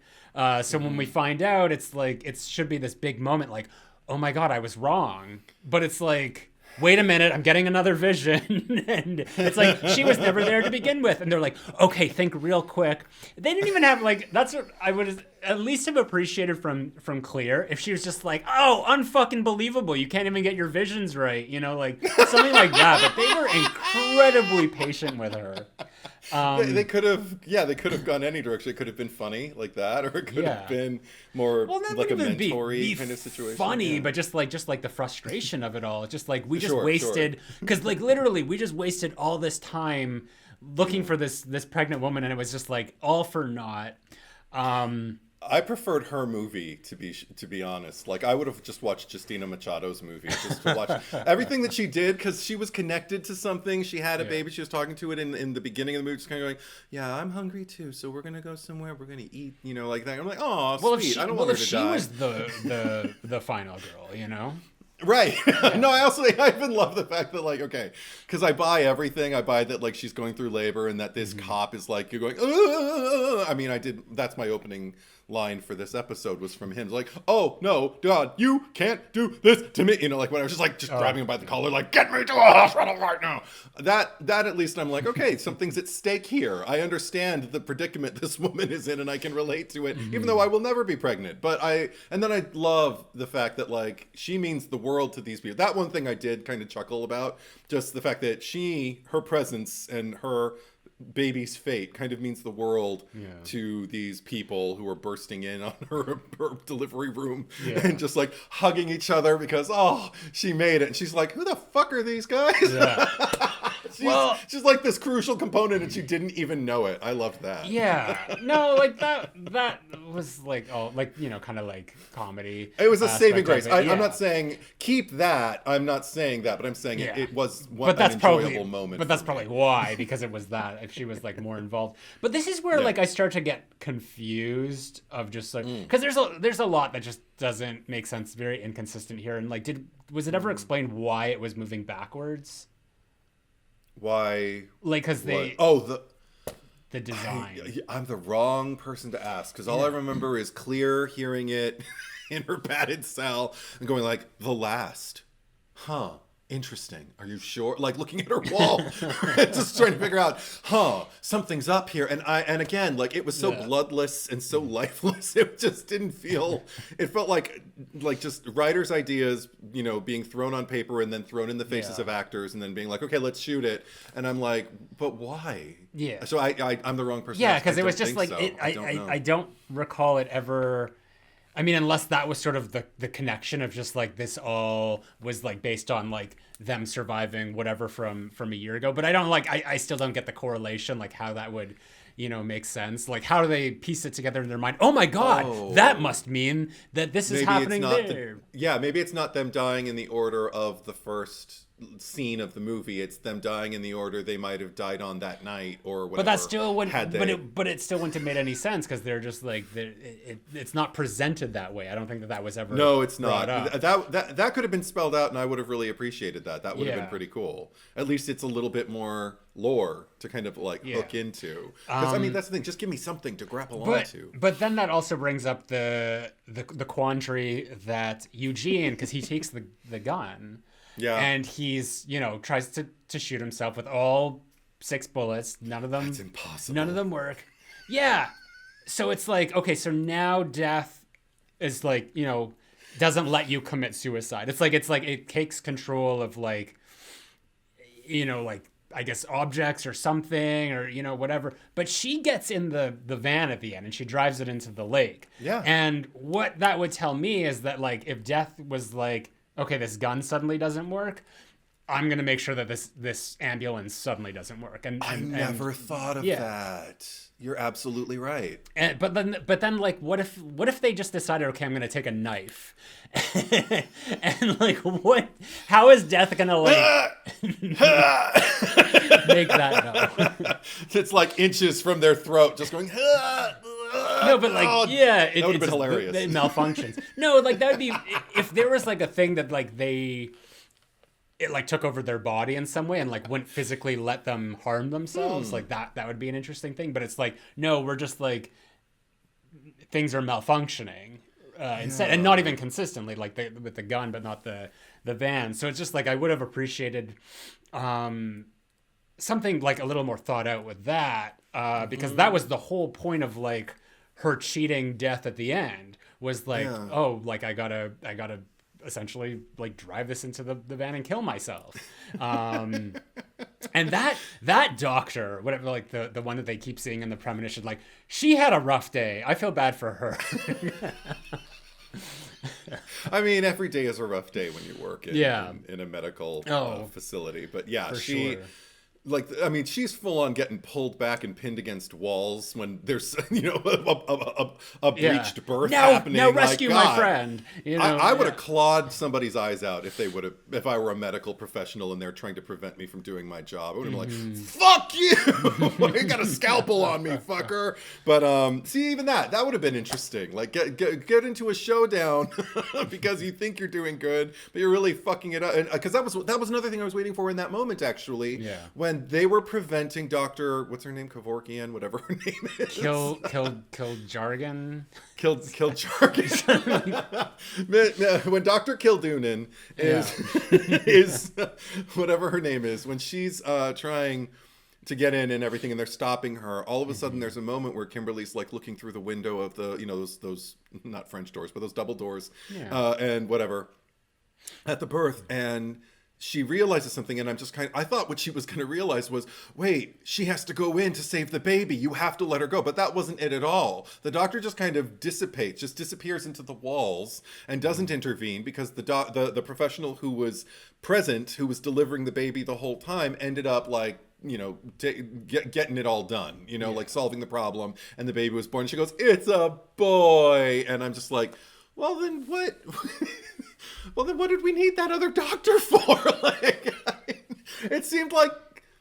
[SPEAKER 1] So when we find out, it's like, it should be this big moment like, oh my God, I was wrong. But it's like, wait a minute, I'm getting another vision. And it's like, she was never there to begin with. And they're like, okay, think real quick. They didn't even have like, that's what I would at least have appreciated from Clear, if she was just like, oh, unfucking believable, you can't even get your visions right, you know, like something like that. But they were incredibly patient with her.
[SPEAKER 2] They could have gone any direction. It could have been funny like that, or it could have been more like a mentor-y kind of situation.
[SPEAKER 1] Funny, but just like the frustration of it all. Just like we just wasted, because like literally we just wasted all this time looking for this pregnant woman, and it was just like all for naught.
[SPEAKER 2] I preferred her movie, to be honest. Like, I would have just watched Justina Machado's movie just to watch everything that she did, because she was connected to something. She had a baby. She was talking to it in the beginning of the movie, just kind of going, yeah, I'm hungry too, so we're going to go somewhere. We're going to eat, you know, like that. I'm like, oh, sweet. I don't want her to die.
[SPEAKER 1] Well, if she was the final girl, you know?
[SPEAKER 2] Right. No, I even love the fact that, like, okay, because I buy everything. I buy that, like, she's going through labor and that this cop is like, you're going, I mean, that's my opening line for this episode was from him. Like, oh, no, God, you can't do this to me. You know, like, when I was just grabbing him by the collar, like, get me to a hospital right now. That at least I'm like, okay, something's at stake here. I understand the predicament this woman is in and I can relate to it, even though I will never be pregnant. But and then I love the fact that, like, she means the world to these people. That one thing I did kind of chuckle about, just the fact that her presence and her baby's fate kind of means the world to these people who are bursting in on her delivery room and just like hugging each other because, oh, she made it. And she's like, who the fuck are these guys? Yeah. she's like this crucial component and she didn't even know it. I loved that.
[SPEAKER 1] Yeah. No, like that was like, oh, like, you know, kind of like comedy.
[SPEAKER 2] It was a saving grace. I'm not saying keep that. I'm not saying that, but I'm saying it was an enjoyable moment.
[SPEAKER 1] But that's probably why, because it was that. If she was like more involved. But this is where like I start to get confused of just like, because there's a lot that just doesn't make sense, very inconsistent here. And like, was it ever explained why it was moving backwards?
[SPEAKER 2] Why?
[SPEAKER 1] Like, because the design.
[SPEAKER 2] I'm the wrong person to ask, because all I remember is Clear hearing it in her padded cell and going like, the last. Huh. Interesting. Are you sure? Like looking at her wall, just trying to figure out, something's up here. And again, like it was so bloodless and so lifeless. It just didn't feel. It felt like just writers' ideas, you know, being thrown on paper and then thrown in the faces of actors, and then being like, okay, let's shoot it. And I'm like, but why? Yeah. So I'm the wrong person.
[SPEAKER 1] Yeah, because it was just like I don't recall it ever. I mean, unless that was sort of the connection of just like this all was like based on like them surviving whatever from a year ago. But I don't I still don't get the correlation, like how that would, you know, make sense. Like how do they piece it together in their mind? Oh my God, that must mean that this is happening there.
[SPEAKER 2] Maybe it's not them dying in the order of the first scene of the movie. It's them dying in the order they might have died on that night or whatever.
[SPEAKER 1] But that still wouldn't. But it still wouldn't have made any sense, because they're just like it's not presented that way. I don't think that was ever.
[SPEAKER 2] No, it's not. That could have been spelled out, and I would have really appreciated that. That would have been pretty cool. At least it's a little bit more lore to kind of like hook into. Because I mean, that's the thing. Just give me something to grapple onto.
[SPEAKER 1] But then that also brings up the quandary that Eugene, because he takes the gun. Yeah. And he's, you know, tries to shoot himself with all 6 bullets. None of them.
[SPEAKER 2] That's impossible.
[SPEAKER 1] None of them work. Yeah. So it's like, okay, so now death is like, you know, doesn't let you commit suicide. It's like it takes control of like, you know, like I guess objects or something, or, you know, whatever. But she gets in the van at the end and she drives it into the lake.
[SPEAKER 2] Yeah.
[SPEAKER 1] And what that would tell me is that like if death was like, okay, this gun suddenly doesn't work, I'm going to make sure that this ambulance suddenly doesn't work. And
[SPEAKER 2] I never thought of that. You're absolutely right.
[SPEAKER 1] But then like what if they just decided, okay, I'm going to take a knife. And like how is death going to like make that go?
[SPEAKER 2] It's like inches from their throat just going
[SPEAKER 1] No, but like, that
[SPEAKER 2] would have been hilarious.
[SPEAKER 1] It malfunctions. No, like that would be if there was like a thing that like they it like took over their body in some way and like wouldn't physically let them harm themselves. Like that would be an interesting thing. But it's like, no, we're just like, things are malfunctioning instead, and not even consistently, like with the gun, but not the van. So it's just like, I would have appreciated something like a little more thought out with that, because that was the whole point of like her cheating death at the end, was like, oh, like I gotta essentially like drive this into the van and kill myself. And that doctor, whatever, like the one that they keep seeing in the premonition, like, she had a rough day. I feel bad for her.
[SPEAKER 2] I mean, every day is a rough day when you work in a medical facility. But yeah, she... Sure. Like, I mean, she's full on getting pulled back and pinned against walls when there's, you know, a breached birth happening.
[SPEAKER 1] Now rescue my friend. You know,
[SPEAKER 2] I would have clawed somebody's eyes out if I were a medical professional and they're trying to prevent me from doing my job. I would have been like, fuck you! You got a scalpel on me, fucker. But see, even that would have been interesting. Like, get into a showdown because you think you're doing good, but you're really fucking it up. Because that was another thing I was waiting for in that moment, actually. Yeah. When they were preventing Dr. What's her name? Kevorkian, whatever her name is.
[SPEAKER 1] Kill Jargon.
[SPEAKER 2] Kill Jargon. When Dr. Kildunan is whatever her name is, when she's trying to get in and everything, and they're stopping her, all of a sudden there's a moment where Kimberly's like looking through the window of the, you know, those not French doors, but those double doors, and whatever, at the birth, and she realizes something, and I thought what she was going to realize was, wait, she has to go in to save the baby. You have to let her go. But that wasn't it at all. The doctor just kind of disappears into the walls and doesn't intervene, because the professional who was present, who was delivering the baby the whole time, ended up like, you know, getting it all done, you know, like solving the problem, and the baby was born. She goes, it's a boy. And I'm just like, well, then what? Well, then what did we need that other doctor for? Like, I mean, it seemed like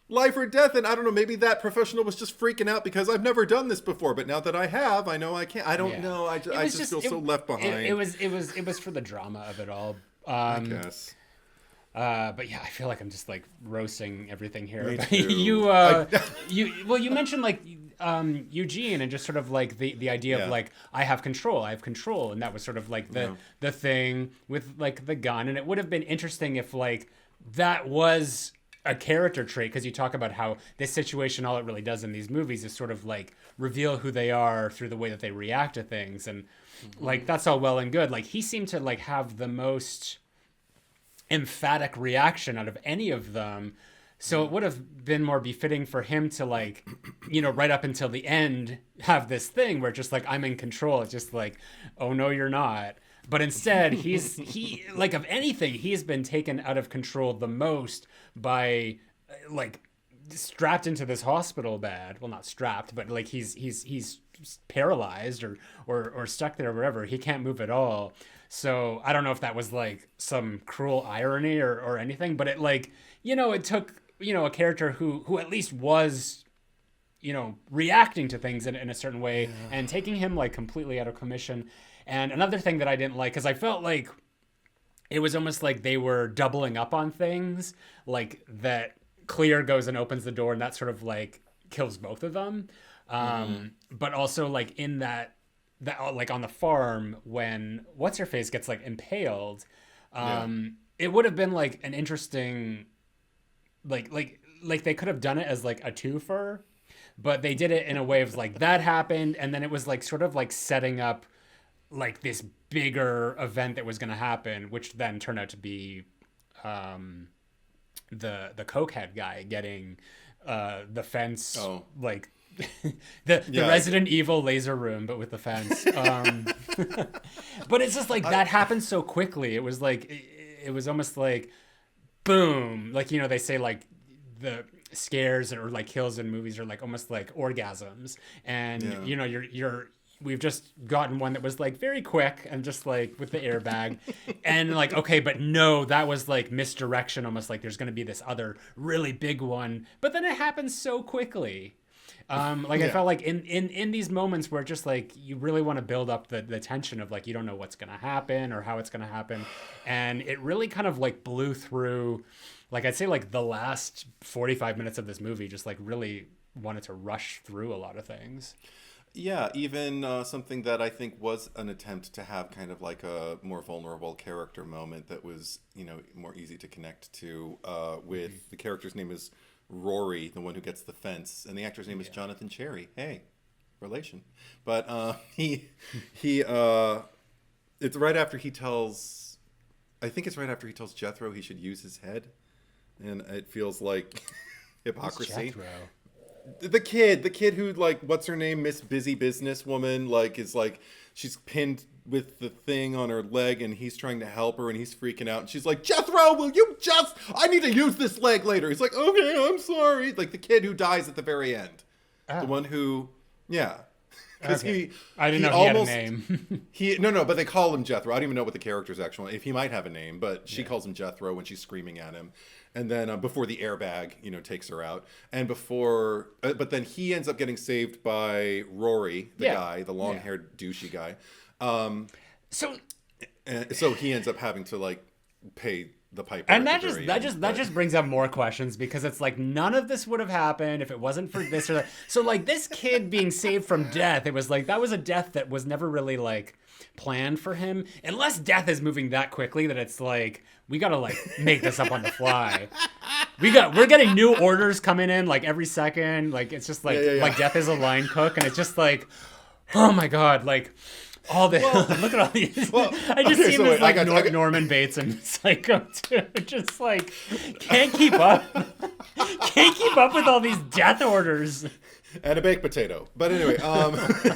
[SPEAKER 2] life or death. And I don't know, maybe that professional was just freaking out because I've never done this before. But now that I have, I know I can't. I don't know. I just feel so left behind.
[SPEAKER 1] It was for the drama of it all.
[SPEAKER 2] I guess.
[SPEAKER 1] But yeah, I feel like I'm just like roasting everything here.
[SPEAKER 2] Me too.
[SPEAKER 1] You mentioned like Eugene, and just sort of like the idea of like, I have control, and that was sort of like the thing with like the gun. And it would have been interesting if like that was a character trait, because you talk about how this situation, all it really does in these movies is sort of like reveal who they are through the way that they react to things, and like that's all well and good. Like, he seemed to like have the most emphatic reaction out of any of them, so it would have been more befitting for him to like, you know, right up until the end have this thing where just like, I'm in control. It's just like, oh no, you're not. But instead he like, of anything, he's been taken out of control the most by like strapped into this hospital bed. Well, not strapped, but like he's paralyzed or stuck there wherever. He can't move at all. So I don't know if that was like some cruel irony or anything, but it like, you know, it took, you know, a character who at least was, you know, reacting to things in a certain way, and taking him like completely out of commission. And another thing that I didn't like, because I felt like it was almost like they were doubling up on things, like that Clear goes and opens the door and that sort of like kills both of them. But also like in that like on the farm, when what's her face gets like impaled, it would have been like an interesting like they could have done it as like a twofer, but they did it in a way of like that happened, and then it was like sort of like setting up like this bigger event that was going to happen, which then turned out to be the cokehead guy getting the fence, like the Resident Evil laser room, but with the fence. But it's just like that happened so quickly. It was like it was almost like boom, like, you know, they say like the scares or like kills in movies are like almost like orgasms, and you know, we've just gotten one that was like very quick and just like with the airbag and like, okay, but no, that was like misdirection, almost like there's going to be this other really big one, but then it happens so quickly. Like I felt like in these moments where just like you really want to build up the tension of like you don't know what's gonna happen or how it's gonna happen, and it really kind of like blew through. Like I'd say like the last 45 minutes of this movie just like really wanted to rush through a lot of things.
[SPEAKER 2] Yeah, even something that I think was an attempt to have kind of like a more vulnerable character moment that was, more easy to connect to with the character's name is Rory, the one who gets the fence, and the actor's name is Jonathan Cherry. Hey, relation. But it's right after he tells, I think it's right after he tells Jethro he should use his head, and it feels like hypocrisy. The kid who like, what's her name, Miss Busy Businesswoman, like is like she's pinned with the thing on her leg and he's trying to help her and he's freaking out and she's like, Jethro, will you just, I need to use this leg later. He's like, okay, I'm sorry. Like the kid who dies at the very end. The one who, because
[SPEAKER 1] I didn't know he had a name.
[SPEAKER 2] No, but they call him Jethro. I don't even know what the character's actual name. If he might have a name, but she calls him Jethro when she's screaming at him. And then before the airbag, takes her out, and but then he ends up getting saved by Rory, the guy, the long-haired douchey guy. So he ends up having to like pay the piper.
[SPEAKER 1] And that just brings up more questions because it's like none of this would have happened if it wasn't for this or that. So like this kid being saved from death, it was like that was a death that was never really like planned for him, unless death is moving that quickly that it's like we gotta like make this up on the fly. We're getting new orders coming in like every second. Like it's just like like death is a line cook, and it's just like, oh my god, like all the look at all these. I just see him as like Norman Bates and Psycho too. Just like can't keep up with all these death orders.
[SPEAKER 2] And a baked potato. But anyway,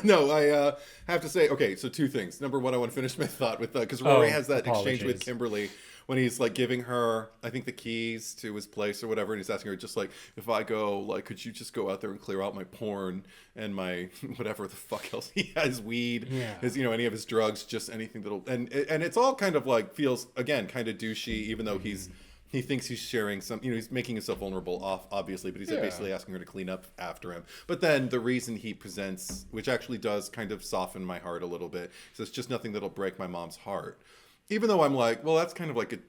[SPEAKER 2] no, I have to say, okay, so two things. Number one, I want to finish my thought with because Rory has that exchange with Kimberly when he's like giving her, I think, the keys to his place or whatever, and he's asking her just like, if I go, like, could you just go out there and clear out my porn and my whatever the fuck else he has, weed, his, any of his drugs, just anything that'll, and it's all kind of like feels again kind of douchey, even though he thinks he's sharing some, he's making himself vulnerable off, obviously, but he's basically asking her to clean up after him. But then the reason he presents, which actually does kind of soften my heart a little bit, is it's just nothing that'll break my mom's heart. Even though I'm like, well, that's kind of like a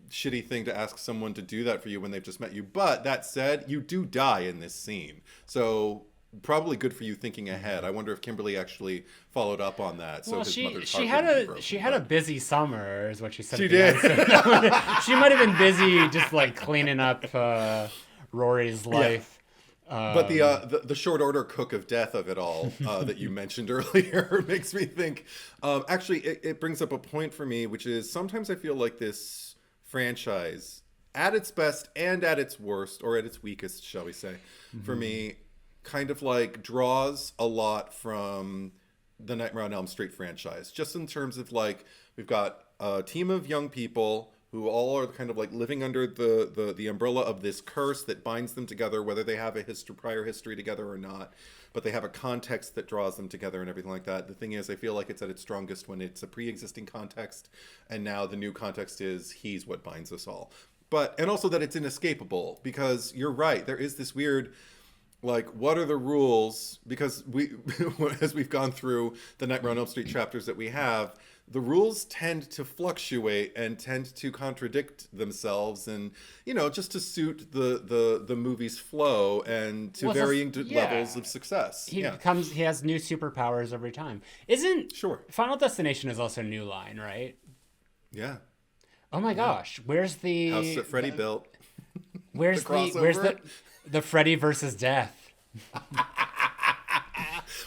[SPEAKER 2] shitty thing to ask someone to do that for you when they've just met you. But that said, you do die in this scene. So probably good for you thinking ahead. I wonder if Kimberly actually followed up on that. So his mother's heart
[SPEAKER 1] she had a busy summer, is what she said.
[SPEAKER 2] She did.
[SPEAKER 1] She might have been busy just like cleaning up Rory's life.
[SPEAKER 2] But the short order cook of death of it all that you mentioned earlier makes me think. Actually, it brings up a point for me, which is sometimes I feel like this franchise, at its best and at its worst, or at its weakest, shall we say, for me, kind of like draws a lot from the Nightmare on Elm Street franchise, just in terms of like we've got a team of young people who all are kind of like living under the umbrella of this curse that binds them together, whether they have a prior history together or not, but they have a context that draws them together and everything like that. The thing is, I feel like it's at its strongest when it's a pre-existing context, and now the new context is he's what binds us all. And also that it's inescapable, because you're right, there is this weird, like, what are the rules? Because as we've gone through the Nightmare on Elm Street chapters that we have, the rules tend to fluctuate and tend to contradict themselves, and just to suit the movie's flow and to varying levels of success.
[SPEAKER 1] He has new superpowers every time. Final Destination is also New Line, right?
[SPEAKER 2] Yeah.
[SPEAKER 1] Oh my gosh, where's the
[SPEAKER 2] house that Freddy built?
[SPEAKER 1] Where's the Freddy versus Death?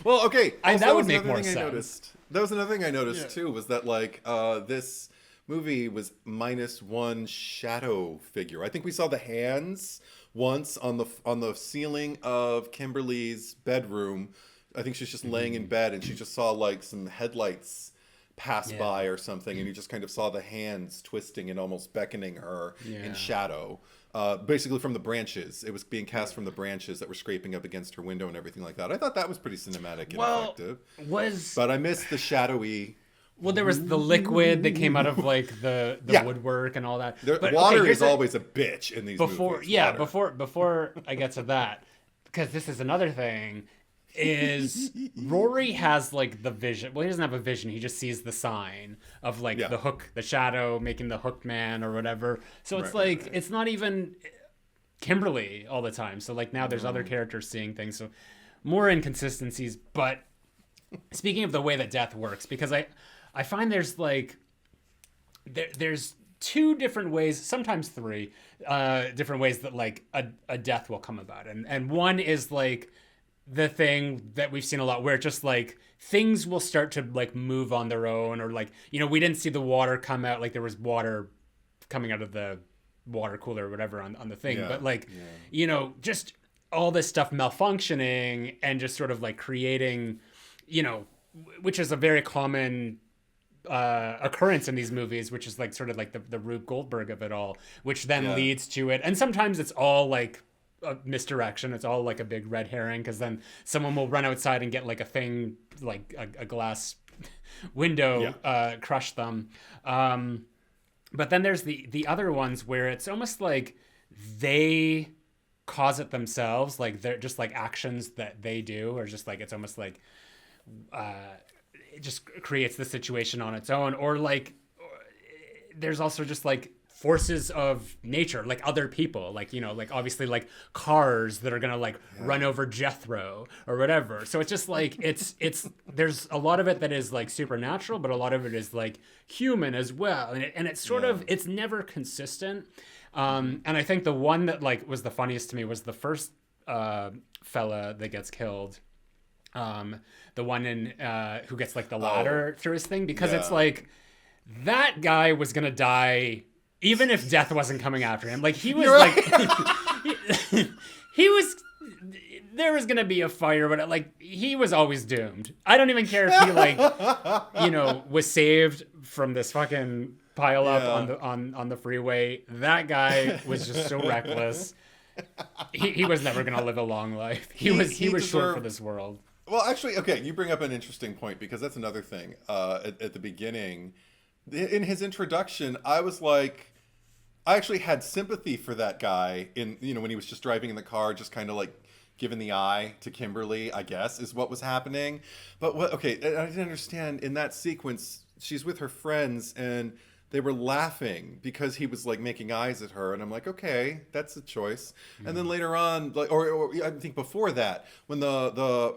[SPEAKER 2] Well, okay.
[SPEAKER 1] That would make more sense.
[SPEAKER 2] That was another thing I noticed too, was that like this movie was -1 shadow figure. I think we saw the hands once on the ceiling of Kimberly's bedroom. I think she's just laying in bed and she just saw like some headlights pass by or something, and you just kind of saw the hands twisting and almost beckoning her in shadow. Basically from the branches. It was being cast from the branches that were scraping up against her window and everything like that. I thought that was pretty cinematic and effective. But I missed the shadowy...
[SPEAKER 1] Well, there was the liquid that came out of like the woodwork and all that.
[SPEAKER 2] Water is always a bitch in these movies.
[SPEAKER 1] Yeah, before I get to that, because this is another thing, is Rory has like the vision. Well, he doesn't have a vision. He just sees the sign of like the hook, the shadow making the hooked man or whatever. So it's it's not even Kimberly all the time. So like now there's other characters seeing things. So more inconsistencies. But speaking of the way that death works, because I find there's like there's two different ways, sometimes three different ways that like a death will come about, and one is like the thing that we've seen a lot where just like things will start to like move on their own, or like, you know, we didn't see the water come out, like there was water coming out of the water cooler or whatever on the thing, but like you know, just all this stuff malfunctioning and just sort of like creating, you know, which is a very common occurrence in these movies, which is like sort of like the Rube Goldberg of it all, which then leads to it. And sometimes it's all like a misdirection. It's all like a big red herring, because then someone will run outside and get like a thing, like a glass window, crush them. But then there's the other ones where it's almost like they cause it themselves. Like they're just like actions that they do, or just like, it's almost like, it just creates the situation on its own. Or like, there's also just like forces of nature, like other people, like, you know, like obviously like cars that are gonna like run over Jethro or whatever. So it's just like it's there's a lot of it that is like supernatural, but a lot of it is like human as well, and it's sort of, it's never consistent. And I think the one that like was the funniest to me was the first fella that gets killed, the one in who gets like the ladder through his thing, because it's like that guy was gonna die even if death wasn't coming after him. Like he was he was, there was gonna be a fire, but like he was always doomed. I don't even care if he like, you know, was saved from this fucking pile up on the freeway. That guy was just so reckless. He was never gonna live a long life. He was short for this world.
[SPEAKER 2] Well, actually, okay, you bring up an interesting point, because that's another thing. At the beginning, in his introduction, I was like, I actually had sympathy for that guy in, you know, when he was just driving in the car, just kind of like giving the eye to Kimberly, I guess, is what was happening. But I didn't understand in that sequence, she's with her friends and they were laughing because he was like making eyes at her, and I'm like, okay, that's a choice. And then later on, like, or I think before that, when the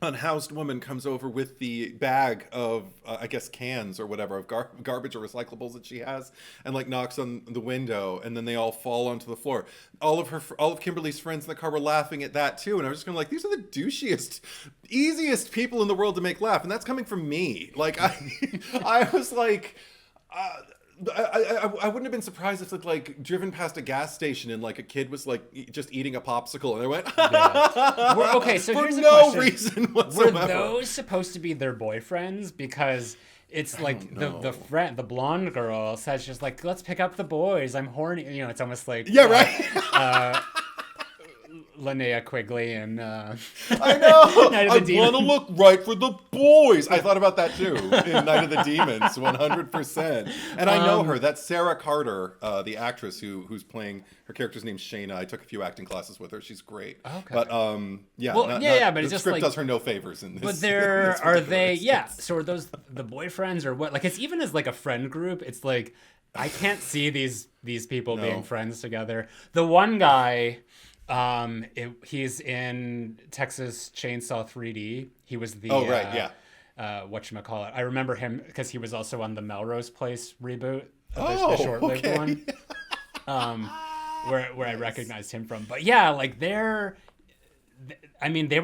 [SPEAKER 2] unhoused woman comes over with the bag of I guess cans or whatever of garbage or recyclables that she has, and like knocks on the window, and then they all fall onto the floor. All of Kimberly's friends in the car were laughing at that too, and I was just kind of like, these are the douchiest, easiest people in the world to make laugh, and that's coming from me. Like I was like, I wouldn't have been surprised if it's like driven past a gas station and like a kid was like just eating a popsicle and they went
[SPEAKER 1] okay, so
[SPEAKER 2] for
[SPEAKER 1] here's
[SPEAKER 2] no
[SPEAKER 1] a question.
[SPEAKER 2] Reason whatsoever.
[SPEAKER 1] Were those supposed to be their boyfriends? Because it's like the blonde girl says, just like, let's pick up the boys, I'm horny, you know. It's almost like Linnea Quigley and
[SPEAKER 2] I know. I want to look right for the boys. I thought about that too in Night of the Demons, 100%. And I know her. That's Sarah Carter, the actress who's playing, her character's name's Shayna. I took a few acting classes with her. She's great. Okay. But but
[SPEAKER 1] it's
[SPEAKER 2] the
[SPEAKER 1] just
[SPEAKER 2] script
[SPEAKER 1] like,
[SPEAKER 2] does her no favors in this.
[SPEAKER 1] But there are they? Yeah. So are those the boyfriends or what? Like, it's even as like a friend group. It's like, I can't see these people being friends together. The one guy. He's in Texas Chainsaw 3D. He was the whatchamacallit. I remember him because he was also on the Melrose Place reboot, the short-lived one, where I recognized him from. But yeah, like they were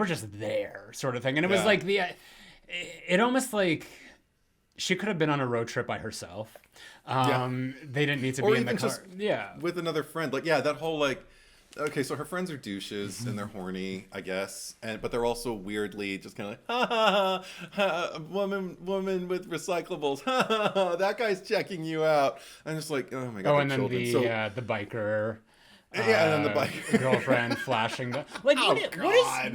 [SPEAKER 1] just there, sort of thing, and it was like it almost like she could have been on a road trip by herself. They didn't need to be in the car. Just
[SPEAKER 2] with another friend. Like that whole like. Okay, so her friends are douches and they're horny, I guess, but they're also weirdly just kind of like, woman with recyclables, that guy's checking you out. I'm just like, oh my god.
[SPEAKER 1] Oh, and then the biker.
[SPEAKER 2] And then the biker
[SPEAKER 1] girlfriend flashing the like.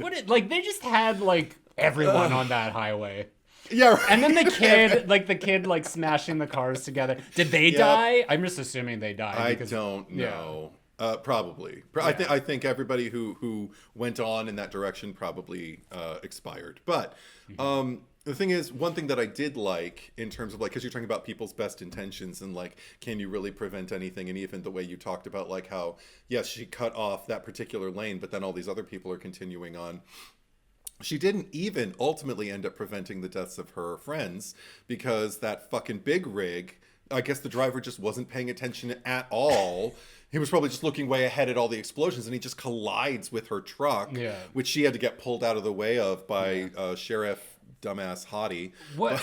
[SPEAKER 1] What is like? They just had like everyone on that highway.
[SPEAKER 2] Yeah, right.
[SPEAKER 1] And then the kid like smashing the cars together. Did they die? I'm just assuming they died.
[SPEAKER 2] I don't know. Probably. I think everybody who went on in that direction probably expired. But the thing is, one thing that I did like in terms of like, because you're talking about people's best intentions and like, can you really prevent anything? And even the way you talked about like how, yes, she cut off that particular lane, but then all these other people are continuing on. She didn't even ultimately end up preventing the deaths of her friends because that fucking big rig, I guess the driver just wasn't paying attention at all. He was probably just looking way ahead at all the explosions, and he just collides with her truck, which she had to get pulled out of the way of by Sheriff dumbass Hottie.
[SPEAKER 1] What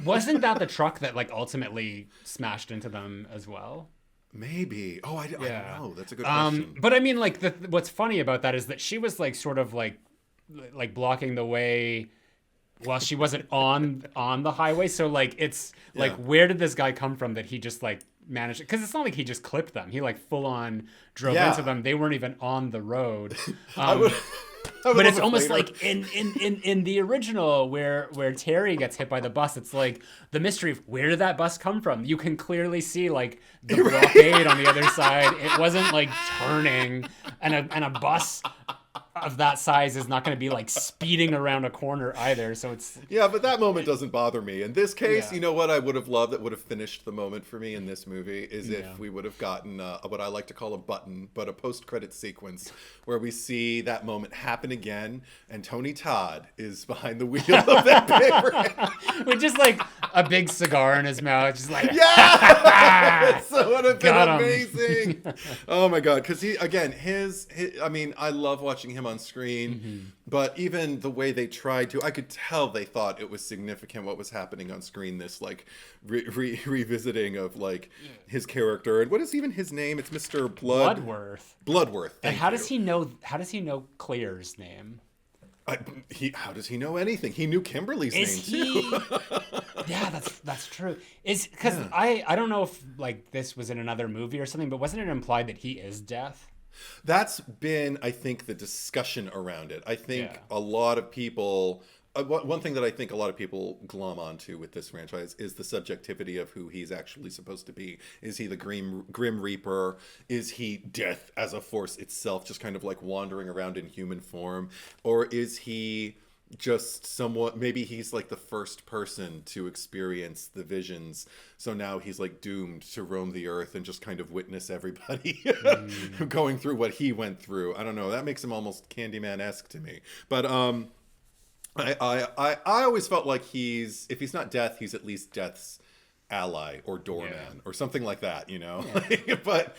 [SPEAKER 1] wasn't that the truck that like ultimately smashed into them as well?
[SPEAKER 2] Maybe. Oh, I don't know. That's a good question.
[SPEAKER 1] But I mean, like what's funny about that is that she was like sort of like blocking the way while she wasn't on the highway. So like it's like, where did this guy come from that he just like managed? Because it's not like he just clipped them. He like full on drove into them. They weren't even on the road. But it's almost like in the original where Terry gets hit by the bus, it's like the mystery of where did that bus come from? You can clearly see like the blockade on the other side. It wasn't like turning, and a bus of that size is not going to be like speeding around a corner either. So it's
[SPEAKER 2] but that moment doesn't bother me. In this case, you know what I would have loved that would have finished the moment for me in this movie is if we would have gotten what I like to call a button, but a post-credit sequence where we see that moment happen again, and Tony Todd is behind the wheel of that big
[SPEAKER 1] with just like a big cigar in his mouth, just like
[SPEAKER 2] so would have been amazing. Oh my god, because he again his I mean, I love watching him on screen, but even the way they tried to, I could tell they thought it was significant what was happening on screen. This like revisiting of like his character, and what is even his name? It's Mr. Bloodworth.
[SPEAKER 1] And how does he know? How does he know Claire's name?
[SPEAKER 2] How does he know anything? He knew Kimberly's name too.
[SPEAKER 1] Yeah, that's true. Is because I don't know if like this was in another movie or something, but wasn't it implied that he is Death?
[SPEAKER 2] That's been, I think, the discussion around it. I think a lot of people, one thing that I think a lot of people glom onto with this franchise is the subjectivity of who he's actually supposed to be. Is he the Grim Reaper? Is he Death as a force itself, just kind of like wandering around in human form? Or is he just somewhat, maybe he's like the first person to experience the visions, so now he's like doomed to roam the earth and just kind of witness everybody going through what he went through. I don't know, that makes him almost Candyman-esque to me. But I always felt like if he's not Death, he's at least Death's ally or doorman or something like that, you know. But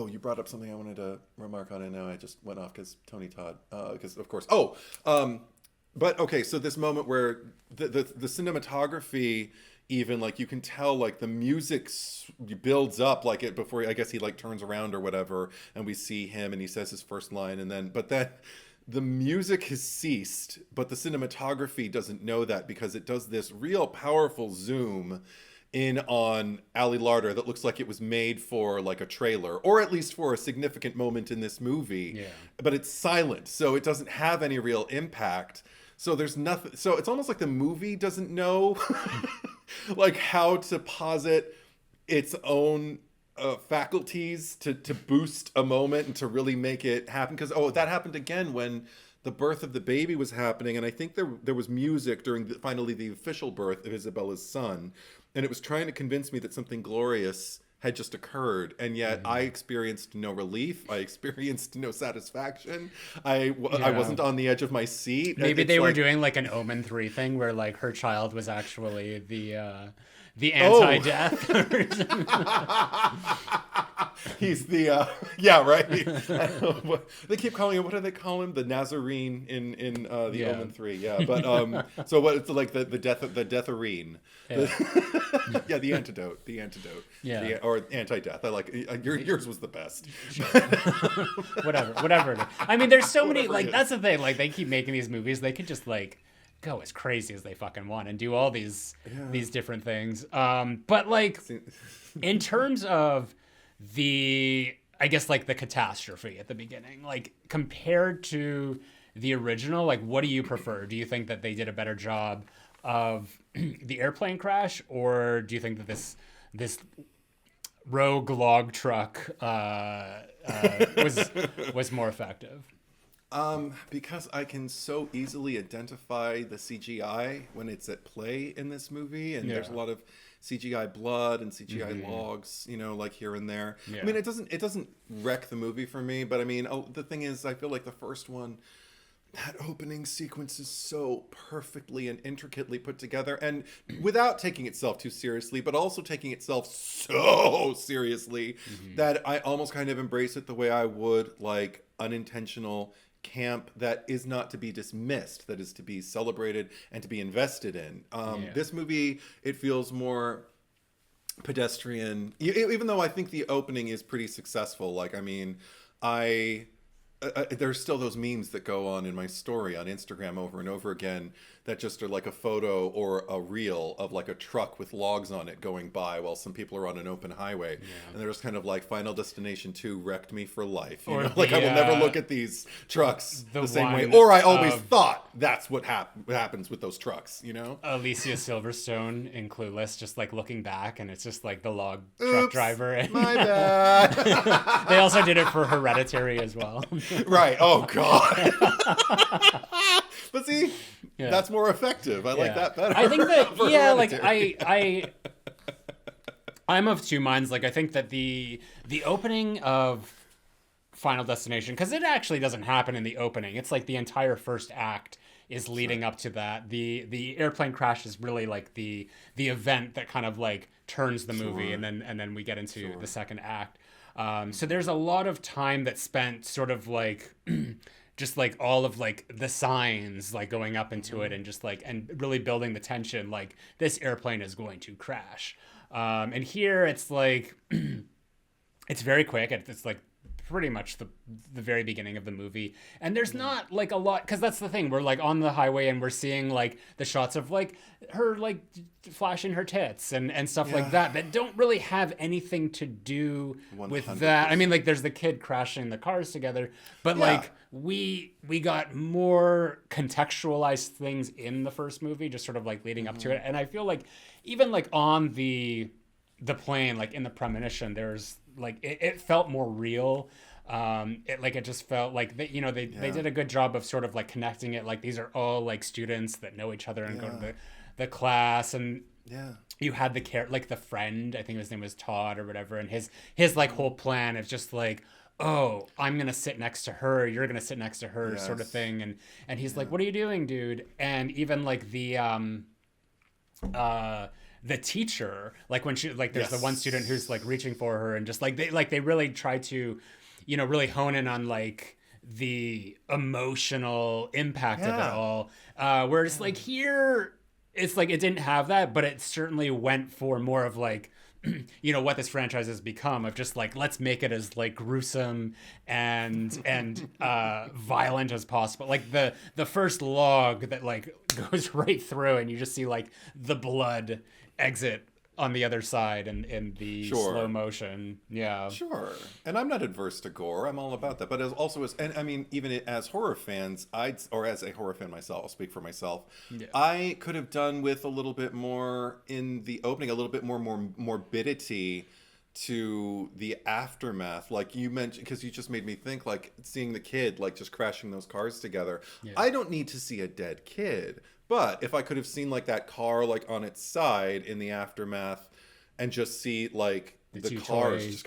[SPEAKER 2] you brought up something I wanted to remark on, and now I just went off because Tony Todd, because of course but okay, so this moment where the cinematography, even like you can tell like the music builds up like it before I guess he like turns around or whatever, and we see him and he says his first line, and then the music has ceased, but the cinematography doesn't know that because it does this real powerful zoom in on Ali Larter that looks like it was made for like a trailer, or at least for a significant moment in this movie. But it's silent, so it doesn't have any real impact. So there's nothing. So it's almost like the movie doesn't know like how to posit its own faculties to boost a moment and to really make it happen, because that happened again when the birth of the baby was happening, and I think there was music during finally the official birth of Isabella's son, and it was trying to convince me that something glorious had just occurred, and yet I experienced no relief. I experienced no satisfaction. I wasn't on the edge of my seat.
[SPEAKER 1] Maybe they were doing like an Omen 3 thing where like her child was actually the anti-death.
[SPEAKER 2] He's the right. They keep calling him, what do they call him? The Nazarene in the Omen 3. But so what, it's like the deatharine. The antidote. Or anti-death. I like yours was the best.
[SPEAKER 1] whatever. I mean, there's so many, like, that's the thing, like they keep making these movies, they could just like go as crazy as they fucking want and do all these different things. But like in terms of I guess like the catastrophe at the beginning, like compared to the original, like what do you prefer? Do you think that they did a better job of the airplane crash, or do you think that this rogue log truck was more effective.
[SPEAKER 2] Because I can so easily identify the CGI when it's at play in this movie, and there's a lot of CGI blood and CGI logs, you know, like here and there. I mean, it doesn't wreck the movie for me, but I mean, the thing is, I feel like the first one, that opening sequence is so perfectly and intricately put together, and without taking itself too seriously, but also taking itself so seriously that I almost kind of embrace it the way I would like unintentional camp that is not to be dismissed, that is to be celebrated and to be invested in. This movie, it feels more pedestrian, even though I think the opening is pretty successful. Like, I mean, there's still those memes that go on in my story on Instagram over and over again that just are like a photo or a reel of like a truck with logs on it going by while some people are on an open highway. And they're just kind of like, Final Destination 2 wrecked me for life. You know? Like, I will never look at these trucks the same way. Or I always thought that's what happens with those trucks, you know?
[SPEAKER 1] Alicia Silverstone in Clueless, just like looking back, and it's just like the log truck driver. And
[SPEAKER 2] my bad.
[SPEAKER 1] They also did it for Hereditary as well.
[SPEAKER 2] Right. Oh, God. But see, that's more effective. I like that better.
[SPEAKER 1] I think that, like, I'm of two minds. Like, I think that the opening of Final Destination, because it actually doesn't happen in the opening. It's like the entire first act is leading up to that. The airplane crash is really like the event that kind of like turns the movie, and then we get into the second act. So there's a lot of time that's spent sort of like just like all of like the signs like going up into it, and just like, and really building the tension, like this airplane is going to crash. And here it's like it's very quick. It's like pretty much the very beginning of the movie, and there's not like a lot, because that's the thing, we're like on the highway and we're seeing like the shots of like her like flashing her tits and stuff like that don't really have anything to do 100%. With that. I mean, like, there's the kid crashing the cars together, but like we got more contextualized things in the first movie, just sort of like leading up to it. And I feel like even like on the plane, like in the premonition, there's like it felt more real. It just felt like they did a good job of sort of like connecting it. Like, these are all like students that know each other and go to the class, and you had the friend, I think his name was Todd or whatever, and his like whole plan is just like, oh, I'm gonna sit next to her, you're gonna sit next to her, sort of thing, and he's like, what are you doing, dude? And even like the teacher, like when she like, there's the one student who's like reaching for her, and just like they really try to, you know, really hone in on like the emotional impact of it all. Whereas like here, it's like it didn't have that, but it certainly went for more of like, you know, what this franchise has become, of just like, let's make it as like gruesome and violent as possible. Like the first log that like goes right through, and you just see like the blood exit on the other side, and in the slow motion. Sure.
[SPEAKER 2] And I'm not adverse to gore. I'm all about that. But and I mean, even as horror fans, or as a horror fan myself, I'll speak for myself. I could have done with a little bit more in the opening, a little bit more morbidity to the aftermath, like you mentioned, because you just made me think, like, seeing the kid like just crashing those cars together. I don't need to see a dead kid, but if I could have seen like that car like on its side in the aftermath, and just see like the cars just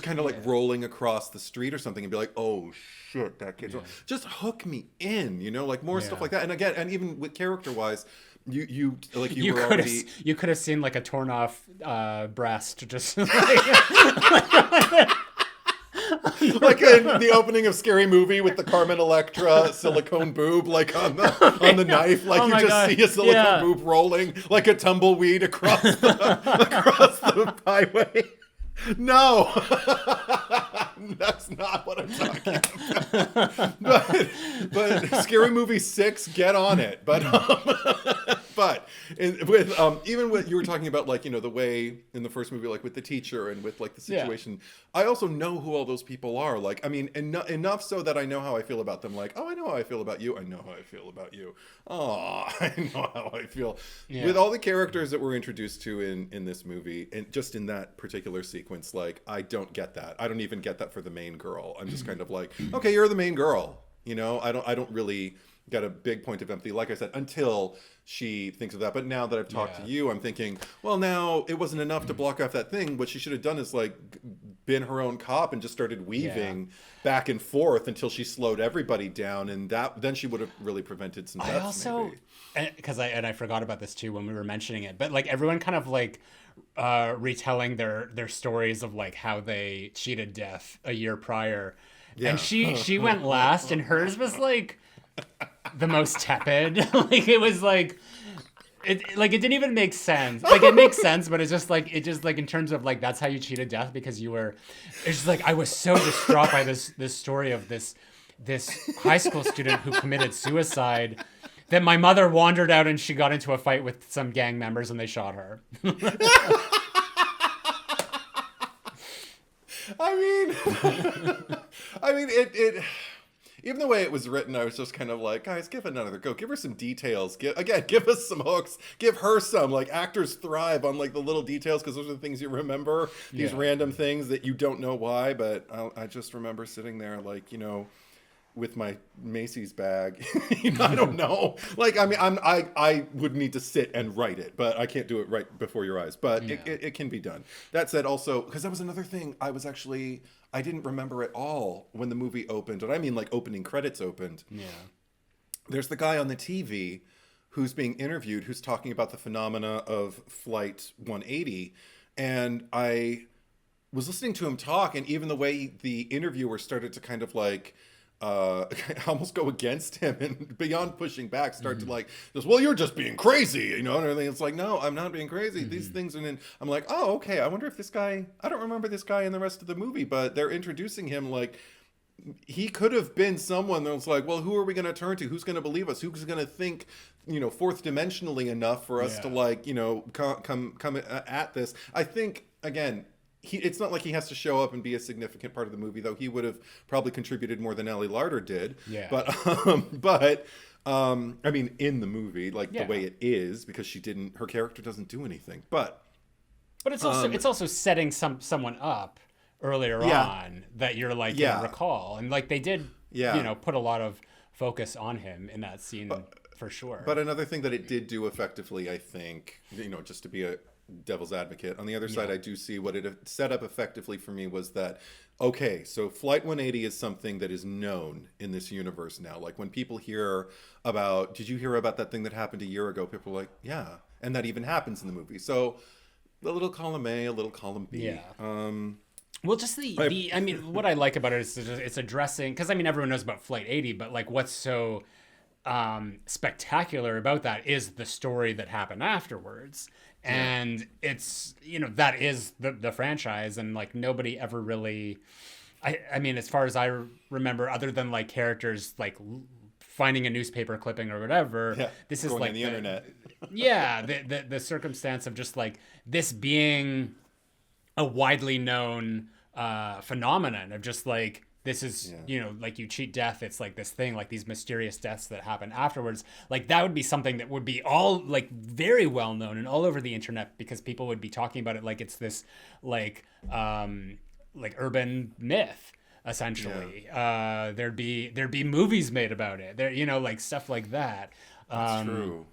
[SPEAKER 2] kind of like rolling across the street or something, and be like, oh shit, that kid's just hook me in, you know, like more stuff like that. And again, and even with character wise, you
[SPEAKER 1] could have seen like a torn off breast, just
[SPEAKER 2] like in the opening of Scary Movie with the Carmen Electra silicone boob, like on the knife, like you just see a silicone boob rolling like a tumbleweed across the highway. No, that's not what I'm talking about. But Scary Movie 6, get on it. But But with even what you were talking about, like, you know, the way in the first movie, like with the teacher and with like the situation, I also know who all those people are. Like, I mean, enough so that I know how I feel about them. Like, oh, I know how I feel about you. I know how I feel about you. Oh, I know how I feel. Yeah. With all the characters that we're introduced to in this movie, and just in that particular sequence, like, I don't get that. I don't even get that for the main girl. I'm just kind of like, okay, you're the main girl. You know, I don't really get a big point of empathy, like I said, until she thinks of that. But now that I've talked to you, I'm thinking, well, now it wasn't enough to block off that thing. What she should have done is like been her own cop and just started weaving back and forth until she slowed everybody down, and then she would have really prevented some deaths. I also,
[SPEAKER 1] because I forgot about this too when we were mentioning it, but like everyone kind of like retelling their stories of like how they cheated death a year prior. Yeah. And she went last, and hers was like the most tepid. Like it was like it didn't even make sense. Like it makes sense, but it's just like in terms of like that's how you cheated death because you were. It's just like I was so distraught by this story of this high school student who committed suicide that my mother wandered out and she got into a fight with some gang members and they shot her.
[SPEAKER 2] I mean, it. Even the way it was written, I was just kind of like, guys, give it another go. Give her some details. Give us some hooks. Give her some. Like, actors thrive on like the little details because those are the things you remember. These random things that you don't know why, but I just remember sitting there, like, you know, with my Macy's bag. You know, I don't know. Like, I mean, I would need to sit and write it, but I can't do it right before your eyes. But it can be done. That said, also, because that was another thing I didn't remember at all when the movie opened. And I mean, like, opening credits opened. Yeah. There's the guy on the TV who's being interviewed who's talking about the phenomena of Flight 180. And I was listening to him talk, and even the way the interviewer started to kind of like almost go against him and beyond pushing back start to like just, well, you're just being crazy, you know, and everything. It's like, no, I'm not being crazy. These things. And then I'm like, oh, okay, I wonder if this guy, I don't remember this guy in the rest of the movie, but they're introducing him like he could have been someone that was like, well, who are we going to turn to? Who's going to believe us? Who's going to think, you know, fourth dimensionally enough for us to like, you know, come at this? I think, again, it's not like he has to show up and be a significant part of the movie, though he would have probably contributed more than Ellie Larder did. Yeah. But I mean, in the movie, like the way it is, because her character doesn't do anything. But
[SPEAKER 1] it's also setting someone up earlier on that you're like gonna recall, and like they did, you know, put a lot of focus on him in that scene for sure.
[SPEAKER 2] But another thing that it did do effectively, I think, you know, just to be a devil's advocate on the other side, I do see what it set up effectively for me was that, okay, so Flight 180 is something that is known in this universe now. Like when people hear about, did you hear about that thing that happened a year ago? People are like, yeah, and that even happens in the movie. So a little column A, a little column B.
[SPEAKER 1] Yeah. Well, just I mean, what I like about it is it's addressing, because I mean everyone knows about Flight 80, but like what's so spectacular about that is the story that happened afterwards. And it's, you know, that is the franchise, and like nobody ever really, I mean, as far as I remember, other than like characters like finding a newspaper clipping or whatever, this is like
[SPEAKER 2] the internet.
[SPEAKER 1] the circumstance of just like this being a widely known phenomenon of just like, this is, you know, like you cheat death. It's like this thing, like these mysterious deaths that happen afterwards. Like that would be something that would be all like very well known and all over the internet, because people would be talking about it like it's this like urban myth essentially. There'd be movies made about it. There, you know, like stuff like that.
[SPEAKER 2] That's true.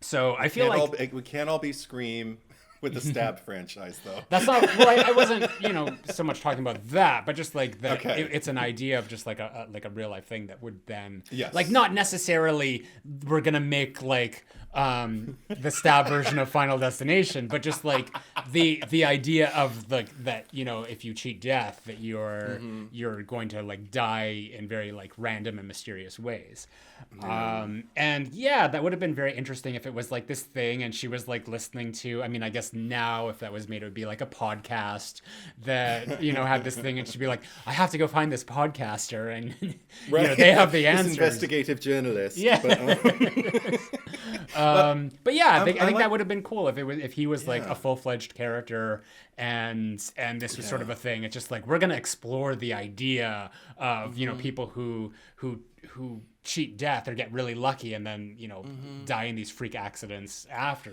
[SPEAKER 1] So I feel like
[SPEAKER 2] we can't all be Scream with the Stab franchise, though.
[SPEAKER 1] That's not. Well, I wasn't, you know, so much talking about that, but just like that. Okay. It's an idea of just like a real life thing that would then, like, not necessarily we're gonna make like the Stab version of Final Destination, but just like the idea of that, you know, if you cheat death, that you're going to like die in very like random and mysterious ways. And that would have been very interesting if it was like this thing and she was like listening to, I mean, I guess now if that was made, it would be like a podcast that, you know, had this thing and she'd be like, I have to go find this podcaster, and you know, they have the answers.
[SPEAKER 2] Investigative journalist.
[SPEAKER 1] Yeah. But yeah, I think that would have been cool if he was like
[SPEAKER 2] Yeah.
[SPEAKER 1] a full-fledged character and this was sort of a thing. It's just like we're gonna explore the idea of people who cheat death or get really lucky and then die in these freak accidents after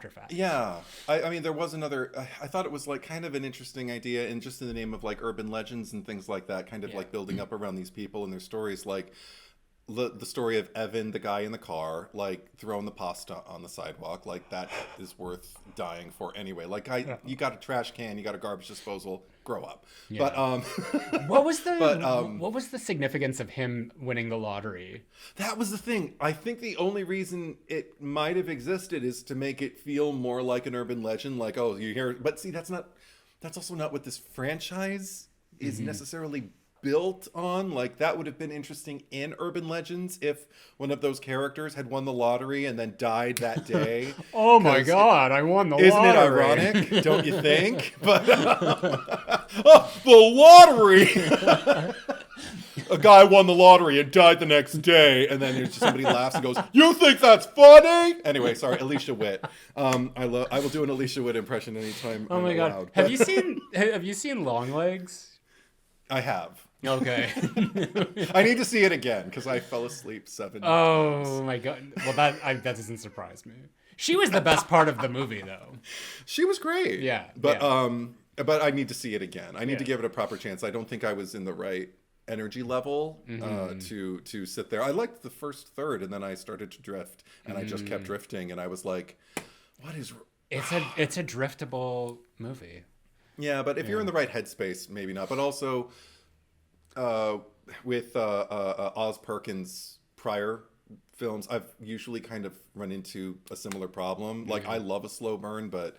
[SPEAKER 1] fact.
[SPEAKER 2] Yeah, I mean, there was another. I thought it was like kind of an interesting idea, and just in the name of like urban legends and things like that, kind of like building up around these people and their stories, like the story of Evan, the guy in the car, like throwing the pasta on the sidewalk, like that is worth dying for anyway. Like you got a trash can, you got a garbage disposal, grow up.
[SPEAKER 1] Yeah.
[SPEAKER 2] But
[SPEAKER 1] what was the significance of him winning the lottery?
[SPEAKER 2] That was the thing. I think the only reason it might have existed is to make it feel more like an urban legend, like, oh, you hear, but see, that's also not what this franchise is necessarily built on. Like, that would have been interesting in urban legends if one of those characters had won the lottery and then died that day.
[SPEAKER 1] Oh my god, I won the lottery.
[SPEAKER 2] Isn't it ironic, don't you think? But the lottery. A guy won the lottery and died the next day, and then there's just somebody laughs and goes, "You think that's funny?" Anyway, sorry, Alicia Witt. I will do an Alicia Witt impression anytime.
[SPEAKER 1] Oh my god, have you seen Longlegs?
[SPEAKER 2] I have.
[SPEAKER 1] Okay.
[SPEAKER 2] I need to see it again because I fell asleep 7 times.
[SPEAKER 1] Oh my god. Well, that doesn't surprise me. She was the best part of the movie, though.
[SPEAKER 2] She was great.
[SPEAKER 1] Yeah.
[SPEAKER 2] But I need to see it again. I need to give it a proper chance. I don't think I was in the right energy level to sit there. I liked the first third, and then I started to drift, and I just kept drifting, and I was like, "What is?"
[SPEAKER 1] It's a driftable movie.
[SPEAKER 2] Yeah, but if you're in the right headspace, maybe not. But also, with Oz Perkins' prior films, I've usually kind of run into a similar problem. Like, I love a slow burn, but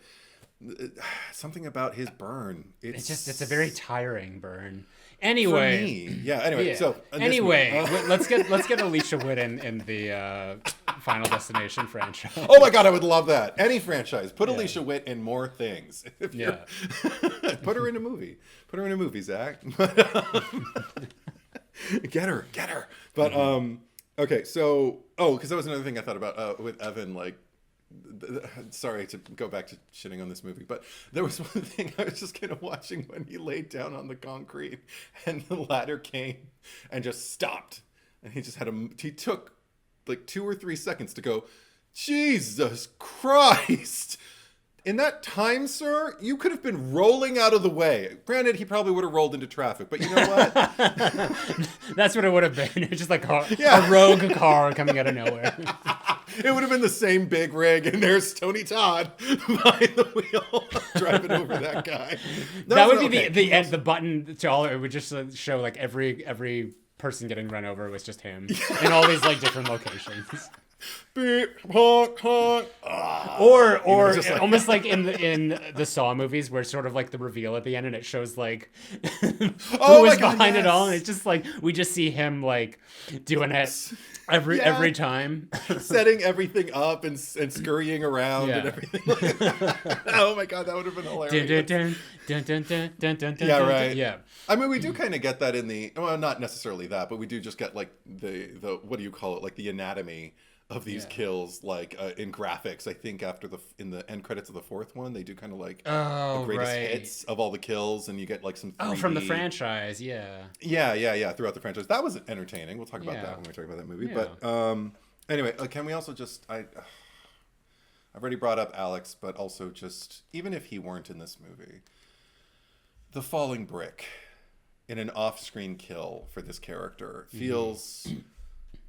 [SPEAKER 2] something about his burn,
[SPEAKER 1] it's a very tiring burn. Anyway,
[SPEAKER 2] for me, anyway, so
[SPEAKER 1] let's get Alicia Witt in the Final Destination franchise.
[SPEAKER 2] Oh my god, I would love that. Any franchise, put Alicia Witt in more things. Put her in a movie. Put her in a movie, Zach. Get her. But okay, so because that was another thing I thought about with Evan, like. Sorry to go back to shitting on this movie, but there was one thing I was just kind of watching when he laid down on the concrete and the ladder came and just stopped, and he took like 2 or 3 seconds to go, Jesus Christ. In that time, sir, you could have been rolling out of the way. Granted, he probably would have rolled into traffic, but you know what?
[SPEAKER 1] That's what it would have been. It's just like a rogue car coming out of nowhere.
[SPEAKER 2] It would have been the same big rig, and there's Tony Todd behind the wheel driving over that guy.
[SPEAKER 1] That would be the end. The button to all it would just show like every person getting run over was just him in all these like different locations.
[SPEAKER 2] Beep, honk, honk.
[SPEAKER 1] Or like, almost like in the Saw movies where it's sort of like the reveal at the end and it shows like who is behind it all, and it's just like we just see him like doing it every time,
[SPEAKER 2] setting everything up and scurrying around and everything. Oh my god, that would have been hilarious. Yeah, right.
[SPEAKER 1] Yeah.
[SPEAKER 2] I mean, we do kind of get that in the not necessarily that, but we do just get like the what do you call it, like the anatomy of these kills, like in graphics. I think in the end credits of the fourth one, they do kind of like the greatest hits of all the kills, and you get like some 3D.
[SPEAKER 1] From the franchise, yeah,
[SPEAKER 2] throughout the franchise. That was entertaining. We'll talk about that when we talk about that movie. Yeah. But anyway, can we also just I've already brought up Alex, but also just even if he weren't in this movie, the falling brick in an off-screen kill for this character feels.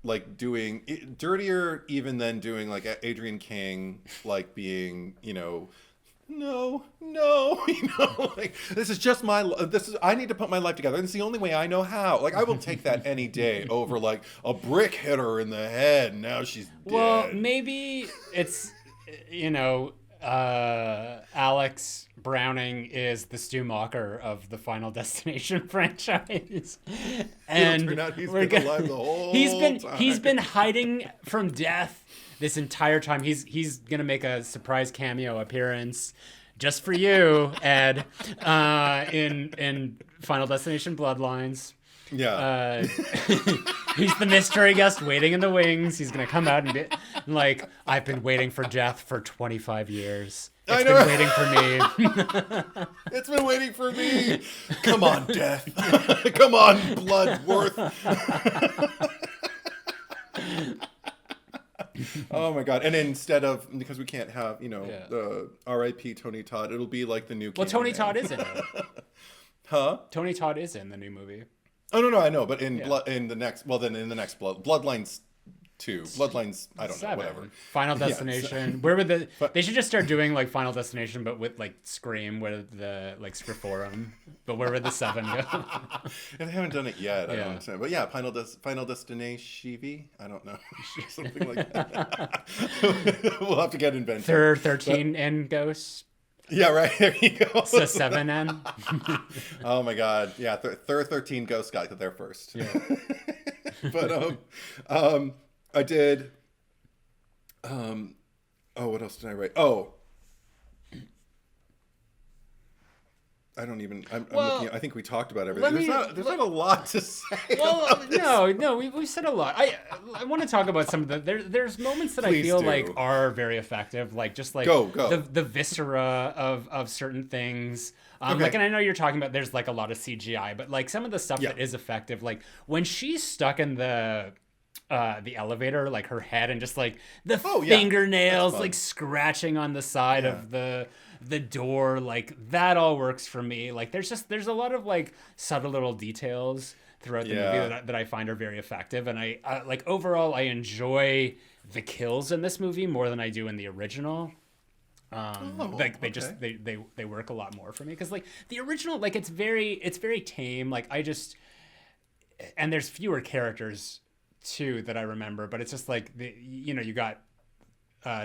[SPEAKER 2] Like doing dirtier even than doing like Adrian King, like being, no, like this is just I need to put my life together. And it's the only way I know how. Like I will take that any day over like a brick hit her in the head. And now she's dead.
[SPEAKER 1] Well, maybe it's, Alex Browning is the Stu Macher of the Final Destination franchise, and
[SPEAKER 2] he's been alive the whole time.
[SPEAKER 1] He's been hiding from death this entire time. He's gonna make a surprise cameo appearance just for you, Ed, in Final Destination Bloodlines.
[SPEAKER 2] Yeah.
[SPEAKER 1] He's the mystery guest waiting in the wings. He's gonna come out and be like, I've been waiting for death for 25 years. It's been waiting for me.
[SPEAKER 2] It's been waiting for me. Come on, death. Come on, Bloodworth. Oh my god! And instead of, because we can't have, the R.I.P. Tony Todd, it'll be like the new.
[SPEAKER 1] Well, Tony Todd is in it.
[SPEAKER 2] Huh?
[SPEAKER 1] Tony Todd is in the new movie.
[SPEAKER 2] Oh no, I know, but in the next Bloodlines 2, Bloodlines, I don't
[SPEAKER 1] 7.
[SPEAKER 2] know, whatever.
[SPEAKER 1] Final Destination. Where would they should just start doing like Final Destination, but with like Scream, where the like Scriptorum. But where would the 7 go?
[SPEAKER 2] They haven't done it yet. I don't understand. But yeah, Final Destination. I don't know, something like that. We'll have to get invented.
[SPEAKER 1] 13 and Ghosts.
[SPEAKER 2] Yeah, right. There you go.
[SPEAKER 1] So 7N.
[SPEAKER 2] Oh my god. Yeah, 13 Ghost got there first.
[SPEAKER 1] Yeah.
[SPEAKER 2] But I did. What else did I write? Oh, I don't even. I'm looking. I think we talked about everything. There's not a lot to say.
[SPEAKER 1] Well, no, we've said a lot. I want to talk about some of the. There's moments that
[SPEAKER 2] Please
[SPEAKER 1] I feel
[SPEAKER 2] do.
[SPEAKER 1] like are very effective, like just like
[SPEAKER 2] Go.
[SPEAKER 1] the viscera of certain things.
[SPEAKER 2] Okay.
[SPEAKER 1] Like, and I know you're talking about there's like a lot of CGI, but like some of the stuff that is effective, like when she's stuck in the elevator, like her head and just like the fingernails like scratching on the side of the door, like that all works for me. Like there's a lot of like subtle little details throughout the movie that I find are very effective, and I like overall I enjoy the kills in this movie more than I do in the original. They work a lot more for me, because like the original, like it's very tame. Like and there's fewer characters too that I remember, but it's just like you got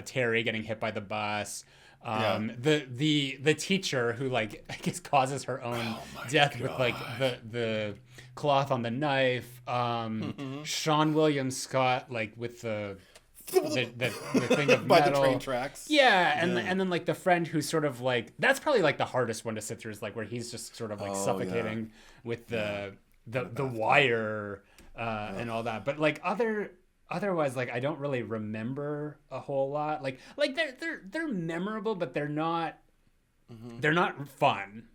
[SPEAKER 1] Terry getting hit by the bus. The teacher who like I guess causes her own death with like the cloth on the knife. Sean William Scott like with the thing of
[SPEAKER 2] by
[SPEAKER 1] metal.
[SPEAKER 2] the train tracks.
[SPEAKER 1] And then like the friend who's sort of like, that's probably like the hardest one to sit through, is like where he's just sort of like suffocating with the wire and all that. But like otherwise, like I don't really remember a whole lot. Like they're memorable, but they're not fun.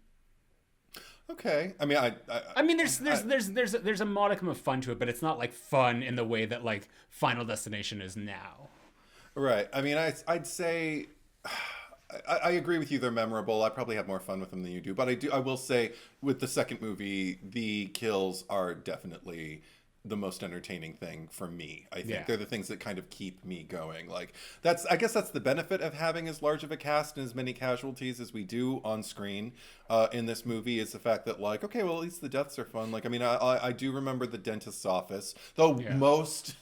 [SPEAKER 2] Okay. I mean,
[SPEAKER 1] I mean, there's a modicum of fun to it, but it's not like fun in the way that like Final Destination is now.
[SPEAKER 2] Right. I mean, I'd say I agree with you. They're memorable. I probably have more fun with them than you do, but I will say with the second movie, the kills are definitely the most entertaining thing for me. I think they're the things that kind of keep me going. Like I guess that's the benefit of having as large of a cast and as many casualties as we do on screen in this movie, is the fact that like, okay, well, at least the deaths are fun. Like, I mean, I do remember the dentist's office, though most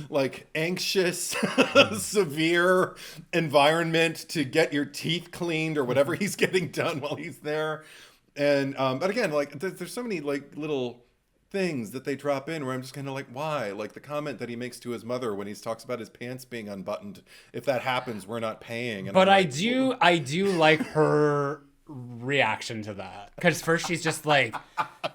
[SPEAKER 2] like anxious, severe environment to get your teeth cleaned or whatever he's getting done while he's there. And, but again, like there's so many like little things that they drop in where I'm just kind of like, why? Like the comment that he makes to his mother when he talks about his pants being unbuttoned. If that happens, we're not paying. And
[SPEAKER 1] but I do like her reaction to that, because first she's just like,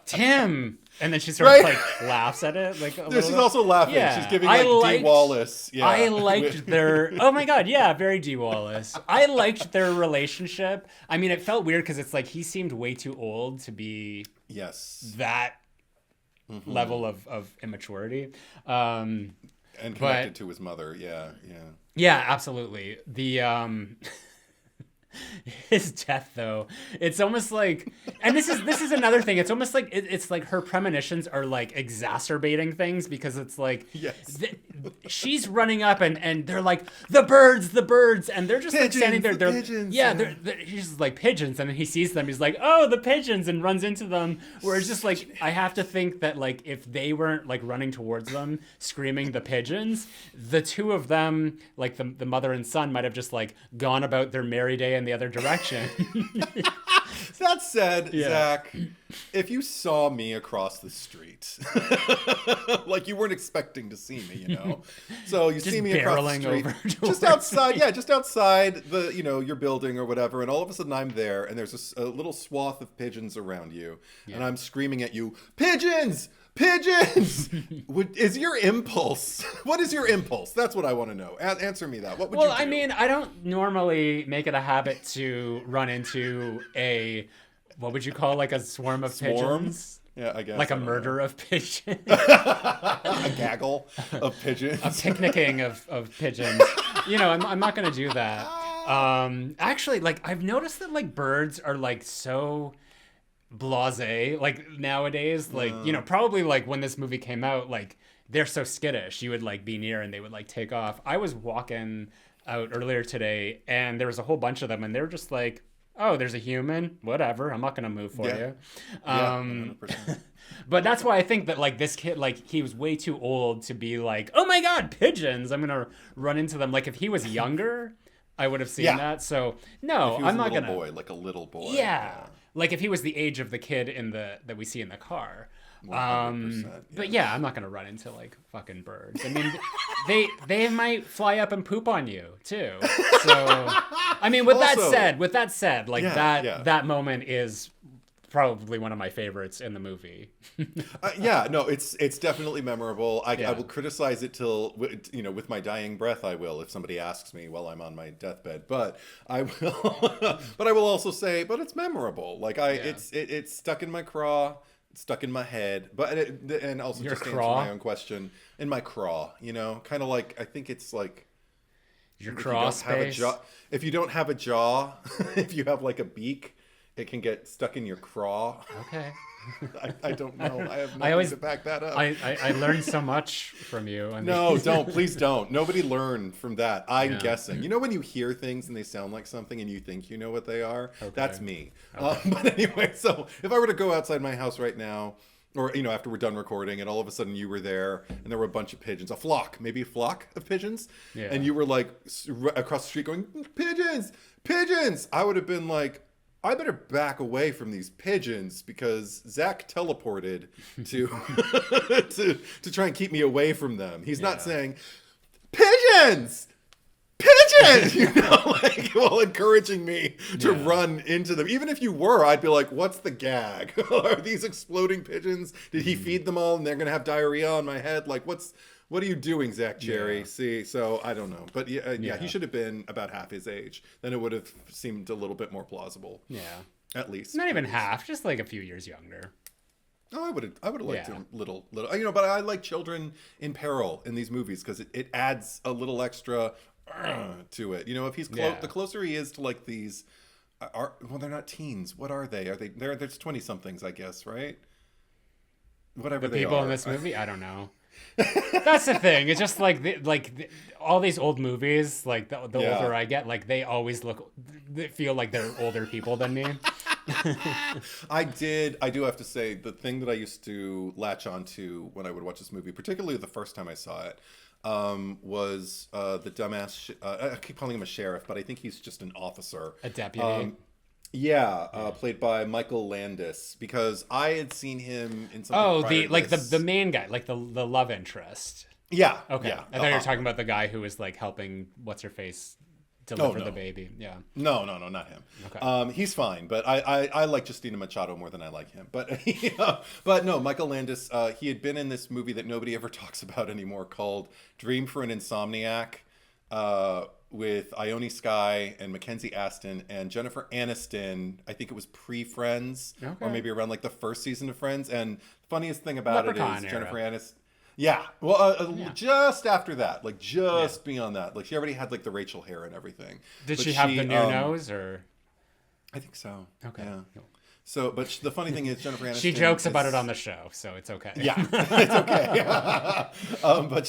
[SPEAKER 1] Tim, and then she sort of like laughs at it. Like
[SPEAKER 2] she's also laughing. Yeah. She's giving like Dee Wallace. Yeah.
[SPEAKER 1] I liked their. Oh my god, yeah, very Dee Wallace. I liked their relationship. I mean, it felt weird because it's like he seemed way too old to be that level of immaturity,
[SPEAKER 2] and connected to his mother.
[SPEAKER 1] Yeah, absolutely. The his death though, it's almost like, and this is another thing, it's almost like it's like her premonitions are like exacerbating things, because it's like she's running up and they're like the birds, and they're just pigeons, like standing there, they're pigeons, he's like pigeons, and then he sees them, he's like, oh, the pigeons, and runs into them, where it's just like, I have to think that like if they weren't like running towards them screaming the pigeons, the two of them, like the mother and son, might have just like gone about their merry day in the other direction.
[SPEAKER 2] That said, Zach, if you saw me across the street, like you weren't expecting to see me, so you see me across the street, just outside the, your building or whatever, and all of a sudden I'm there, and there's a little swath of pigeons around you, and I'm screaming at you, pigeons! Pigeons! Is your impulse? What is your impulse? That's what I want to know. Answer me that. What would you do?
[SPEAKER 1] Well, I mean, I don't normally make it a habit to run into what would you call like a swarm of pigeons?
[SPEAKER 2] Yeah, I guess.
[SPEAKER 1] Like a murder of pigeons.
[SPEAKER 2] A gaggle of pigeons.
[SPEAKER 1] A picnicking of pigeons. I'm not going to do that. Actually, like, I've noticed that like birds are like so blasé like nowadays, like probably like when this movie came out, like they're so skittish, you would like be near and they would like take off. I was walking out earlier today and there was a whole bunch of them and they're just like, oh, there's a human, whatever, I'm not gonna move for you. 100%. But that's why I think that like this kid, like he was way too old to be like, oh my god, pigeons, I'm gonna run into them. Like if he was younger I would have seen that. So no, I'm not gonna
[SPEAKER 2] like a little boy.
[SPEAKER 1] Yeah. Like if he was the age of the kid that we see in the car.
[SPEAKER 2] 100%,
[SPEAKER 1] But yeah, I'm not gonna run into like fucking birds. I mean, they might fly up and poop on you too. So I mean, with that said, like that moment is probably one of my favorites in the movie.
[SPEAKER 2] It's definitely memorable. I will criticize it till with my dying breath. I will, if somebody asks me while I'm on my deathbed. But I will. But I will also say, but it's memorable. Like it's stuck in my craw, it's stuck in my head. And also
[SPEAKER 1] Your
[SPEAKER 2] just to
[SPEAKER 1] craw?
[SPEAKER 2] answer my own question, in my craw. Kind of like I think it's like
[SPEAKER 1] your craw space.
[SPEAKER 2] If you don't have a jaw, if you have like a beak, it can get stuck in your craw.
[SPEAKER 1] Okay.
[SPEAKER 2] I don't know. I have nothing to back that up.
[SPEAKER 1] I learned so much from you.
[SPEAKER 2] No, don't. Please don't. Nobody learn from that. I'm guessing. When you hear things and they sound like something and you think you know what they are? Okay. That's me. Okay. But anyway, so if I were to go outside my house right now, or, after we're done recording and all of a sudden you were there and there were a bunch of pigeons, maybe a flock of pigeons. Yeah. And you were like across the street going, pigeons, pigeons. I would have been like, I better back away from these pigeons because Zack teleported to to try and keep me away from them. He's not saying, pigeons! Pigeons! While encouraging me to run into them. Even if you were, I'd be like, what's the gag? Are these exploding pigeons? Did he feed them all and they're going to have diarrhea on my head? Like, what are you doing, Zach Cherry? See, so I don't know. But he should have been about half his age. Then it would have seemed a little bit more plausible. Yeah. At least.
[SPEAKER 1] Not even half, just like a few years younger.
[SPEAKER 2] Oh, I would have liked a little. But I like children in peril in these movies because it adds a little extra to it. If he's the closer he is to like these, they're not teens. What are they? They're 20-somethings, I guess, right? Whatever
[SPEAKER 1] the people in this movie, I don't know. That's the thing. It's just all these old movies, like the older I get, like they always they feel like they're older people than me.
[SPEAKER 2] I do have to say, the thing that I used to latch onto when I would watch this movie, particularly the first time I saw it, was the dumbass. I keep calling him a sheriff, but I think he's just an officer,
[SPEAKER 1] a deputy.
[SPEAKER 2] Played by Michael Landis, because I had seen him in something
[SPEAKER 1] the main guy, like the love interest.
[SPEAKER 2] Yeah.
[SPEAKER 1] Okay.
[SPEAKER 2] Yeah.
[SPEAKER 1] I thought you were talking about the guy who was like helping what's her face deliver the baby. Yeah.
[SPEAKER 2] No, not him. Okay. He's fine, but I like Justina Machado more than I like him. But but no, Michael Landis. He had been in this movie that nobody ever talks about anymore called Dream for an Insomniac. With Ione Skye and Mackenzie Aston and Jennifer Aniston. I think it was pre-Friends, or maybe around like the first season of Friends. And the funniest thing about
[SPEAKER 1] Leprechaun
[SPEAKER 2] it is
[SPEAKER 1] era.
[SPEAKER 2] Jennifer Aniston. Yeah, well, just after that, like beyond that, like she already had like the Rachel hair and everything.
[SPEAKER 1] Did she have the new nose, or?
[SPEAKER 2] I think so.
[SPEAKER 1] Okay.
[SPEAKER 2] Yeah. So, but the funny thing is Jennifer Aniston.
[SPEAKER 1] She jokes about it on the show, so it's okay.
[SPEAKER 2] Yeah, it's okay. But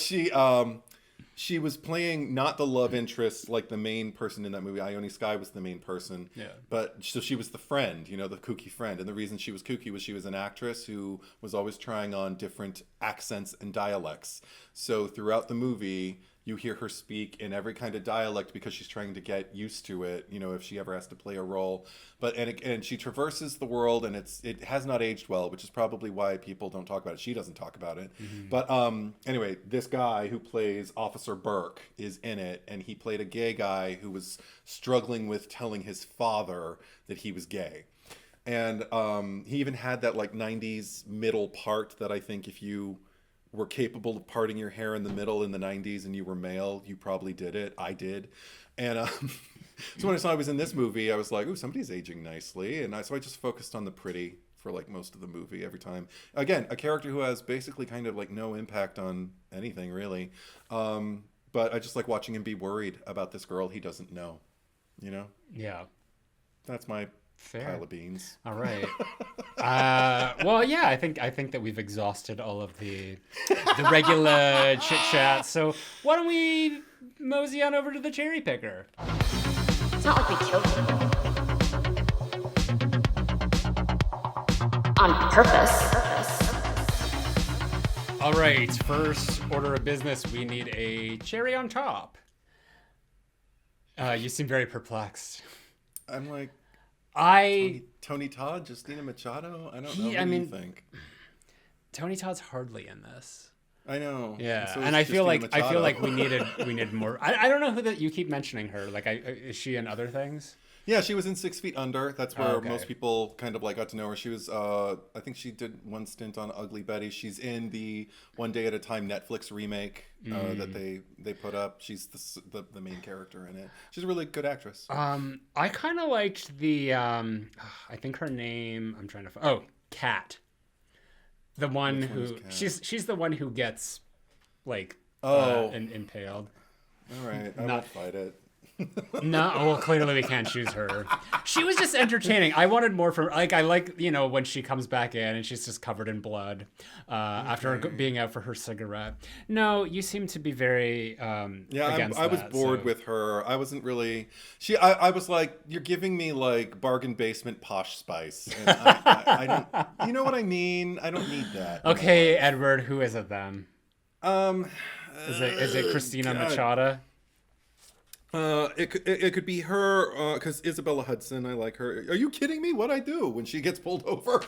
[SPEAKER 2] she was playing not the love interest, like the main person in that movie. Ione Skye was the main person. Yeah. But so she was the friend, the kooky friend. And the reason she was kooky was she was an actress who was always trying on different accents and dialects. So throughout the movie, you hear her speak in every kind of dialect because she's trying to get used to it, you know, if she ever has to play a role. But and she traverses the world, and it has not aged well, which is probably why people don't talk about it. She doesn't talk about it. Mm-hmm. But anyway, this guy who plays Officer Burke is in it, and he played a gay guy who was struggling with telling his father that he was gay. And he even had that like 90s middle part that I think if you were capable of parting your hair in the middle in the 90s and you were male, you probably did it. I did. And so when I saw I was in this movie, I was like, ooh, somebody's aging nicely. And so I just focused on the pretty for like most of the movie every time. Again, a character who has basically kind of like no impact on anything really. But I just like watching him be worried about this girl he doesn't know, you know?
[SPEAKER 1] Yeah.
[SPEAKER 2] That's my
[SPEAKER 1] fair
[SPEAKER 2] pile of beans.
[SPEAKER 1] All right. Well, yeah, I think that we've exhausted all of the regular chit chat. So why don't we mosey on over to the cherry picker?
[SPEAKER 3] It's not like we killed people on purpose.
[SPEAKER 1] All right. First order of business, we need a cherry on top. You seem very perplexed.
[SPEAKER 2] I'm like, Tony Todd, Justina Machado. I don't know. What do you think?
[SPEAKER 1] Tony Todd's hardly in this.
[SPEAKER 2] I know.
[SPEAKER 1] Yeah,
[SPEAKER 2] so
[SPEAKER 1] and I feel
[SPEAKER 2] Machado.
[SPEAKER 1] like we needed more. I don't know who that you keep mentioning her. Like, is she in other things?
[SPEAKER 2] Yeah, she was in 6 Feet Under. That's where most people kind of like got to know her. She was, I think she did one stint on Ugly Betty. She's in the One Day at a Time Netflix remake that they put up. She's the main character in it. She's a really good actress.
[SPEAKER 1] I kind of liked the, I think her name, I'm trying to, Kat. The one she's the one who gets like, impaled.
[SPEAKER 2] All right, I won't fight it.
[SPEAKER 1] No, well, clearly we can't choose her. She was just entertaining. I wanted more from, like, I like, you know, when she comes back in and she's just covered in blood after being out for her cigarette. No, you seem to be very against
[SPEAKER 2] I was bored with her. I wasn't really. I was like, you're giving me like bargain basement Posh Spice. And I don't. You know what I mean? I don't need that.
[SPEAKER 1] Okay, Edward, who is it then? Is it Christina Machado?
[SPEAKER 2] It could be her, because Isabella Hudson, I like her. Are you kidding me? What'd I do when she gets pulled over?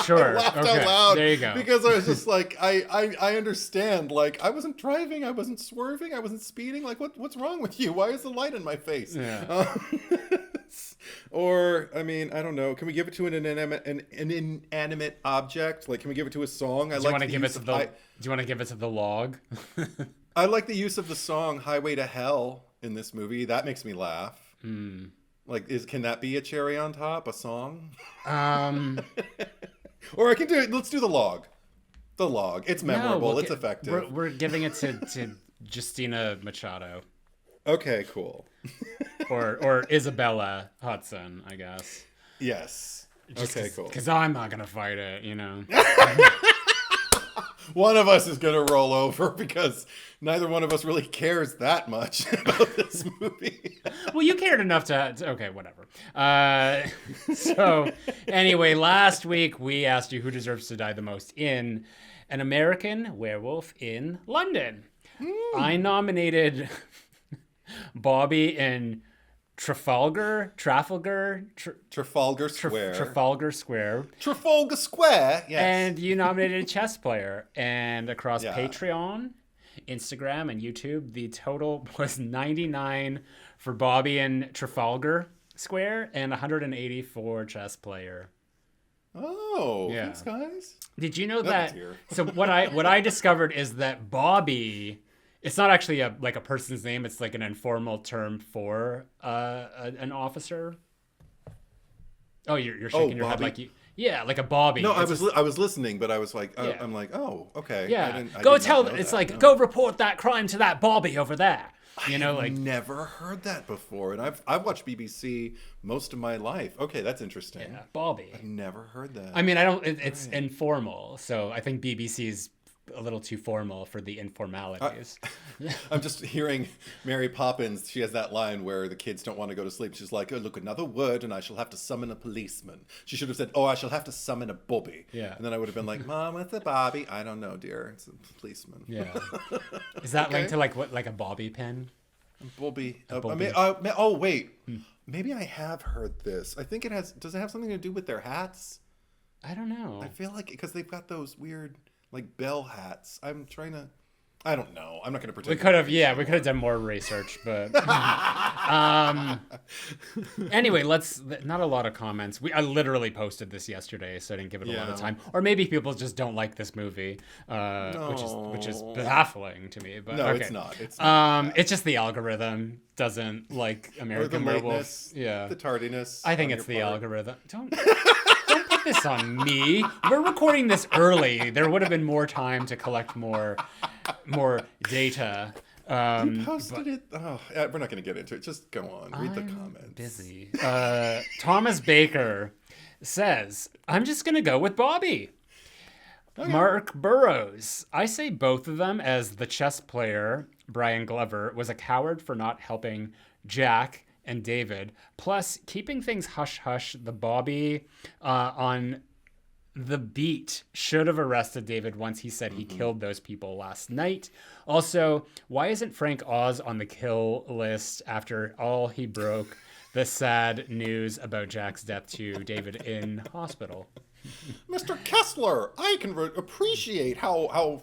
[SPEAKER 1] Sure.
[SPEAKER 2] I laughed out loud.
[SPEAKER 1] There you go.
[SPEAKER 2] Because I was just like, I understand. Like, I wasn't driving, I wasn't swerving, I wasn't speeding. Like, what's wrong with you? Why is the light in my face?
[SPEAKER 1] Yeah.
[SPEAKER 2] Or, I mean, I don't know. Can we give it to an inanimate object? Like, can we give it to a song?
[SPEAKER 1] Do you want to give it to the log?
[SPEAKER 2] I like the use of the song "Highway to Hell" in this movie. That makes me laugh. Like, can that be a cherry on top? A song? Or I can do it. Let's do the log. The log. It's memorable. It's effective.
[SPEAKER 1] We're giving it to Justina Machado.
[SPEAKER 2] Okay, cool.
[SPEAKER 1] or Isabella Hudson, I guess.
[SPEAKER 2] Yes. Okay, cool.
[SPEAKER 1] Because I'm not gonna fight it, you know.
[SPEAKER 2] One of us is going to roll over because neither one of us really cares that much about this movie.
[SPEAKER 1] Well, you cared enough to okay, whatever. So anyway, last week we asked you who deserves to die the most in An American Werewolf in London. I nominated Bobby in Trafalgar Square.
[SPEAKER 2] Trafalgar Square, yes.
[SPEAKER 1] And you nominated a chess player. And across Patreon, Instagram, and YouTube, the total was 99 for Bobby and Trafalgar Square and 180 for chess player.
[SPEAKER 2] Oh, thanks, guys.
[SPEAKER 1] Did you know that? So what I discovered is that Bobby, it's not actually a person's name. It's like an informal term for an officer. Oh, you're shaking your head like you. Yeah, like a Bobby.
[SPEAKER 2] No, I was listening, but I was like, I'm like, oh, okay.
[SPEAKER 1] Yeah, go report that crime to that Bobby over there. You know,
[SPEAKER 2] I've never heard that before, and I've watched BBC most of my life. Okay, that's interesting.
[SPEAKER 1] Yeah, Bobby.
[SPEAKER 2] I've never heard that.
[SPEAKER 1] I mean, I don't. It's informal, so I think BBC's a little too formal for the informalities.
[SPEAKER 2] I'm just hearing Mary Poppins. She has that line where the kids don't want to go to sleep. She's like, oh, look, another word and I shall have to summon a policeman. She should have said, oh, I shall have to summon a bobby.
[SPEAKER 1] Yeah.
[SPEAKER 2] And then I would have been like, Mom, what's a bobby? I don't know, dear. It's a policeman.
[SPEAKER 1] Yeah. Is that linked to like a bobby pin?
[SPEAKER 2] Bobby.
[SPEAKER 1] bobby.
[SPEAKER 2] Oh, wait. Maybe I have heard this. I think does it have something to do with their hats?
[SPEAKER 1] I don't know.
[SPEAKER 2] I feel like because they've got those weird like bell hats. I don't know. I'm not going to pretend.
[SPEAKER 1] We could have done more research, but anyway, not a lot of comments. I literally posted this yesterday, so I didn't give it a lot of time. Or maybe people just don't like this movie, which is baffling to me. But
[SPEAKER 2] no,
[SPEAKER 1] okay.
[SPEAKER 2] it's not. It's not
[SPEAKER 1] it's just the algorithm doesn't like American Werewolf. Yeah,
[SPEAKER 2] the tardiness.
[SPEAKER 1] I think it's the algorithm. Don't put this on me. We're recording this early. There would have been more time to collect more data.
[SPEAKER 2] You posted it. Oh, we're not going to get into it. Just go on. Read the comments.
[SPEAKER 1] Busy. Thomas Baker says, "I'm just going to go with Bobby." Okay. Mark Burrows. I say both of them, as the chess player Brian Glover was a coward for not helping Jack and David. Plus, keeping things hush hush. The Bobby on the beat should have arrested David once he said he killed those people last night. Also, why isn't Frank Oz on the kill list after all he broke the sad news about Jack's death to David in hospital?
[SPEAKER 2] Mr. Kessler, I can appreciate how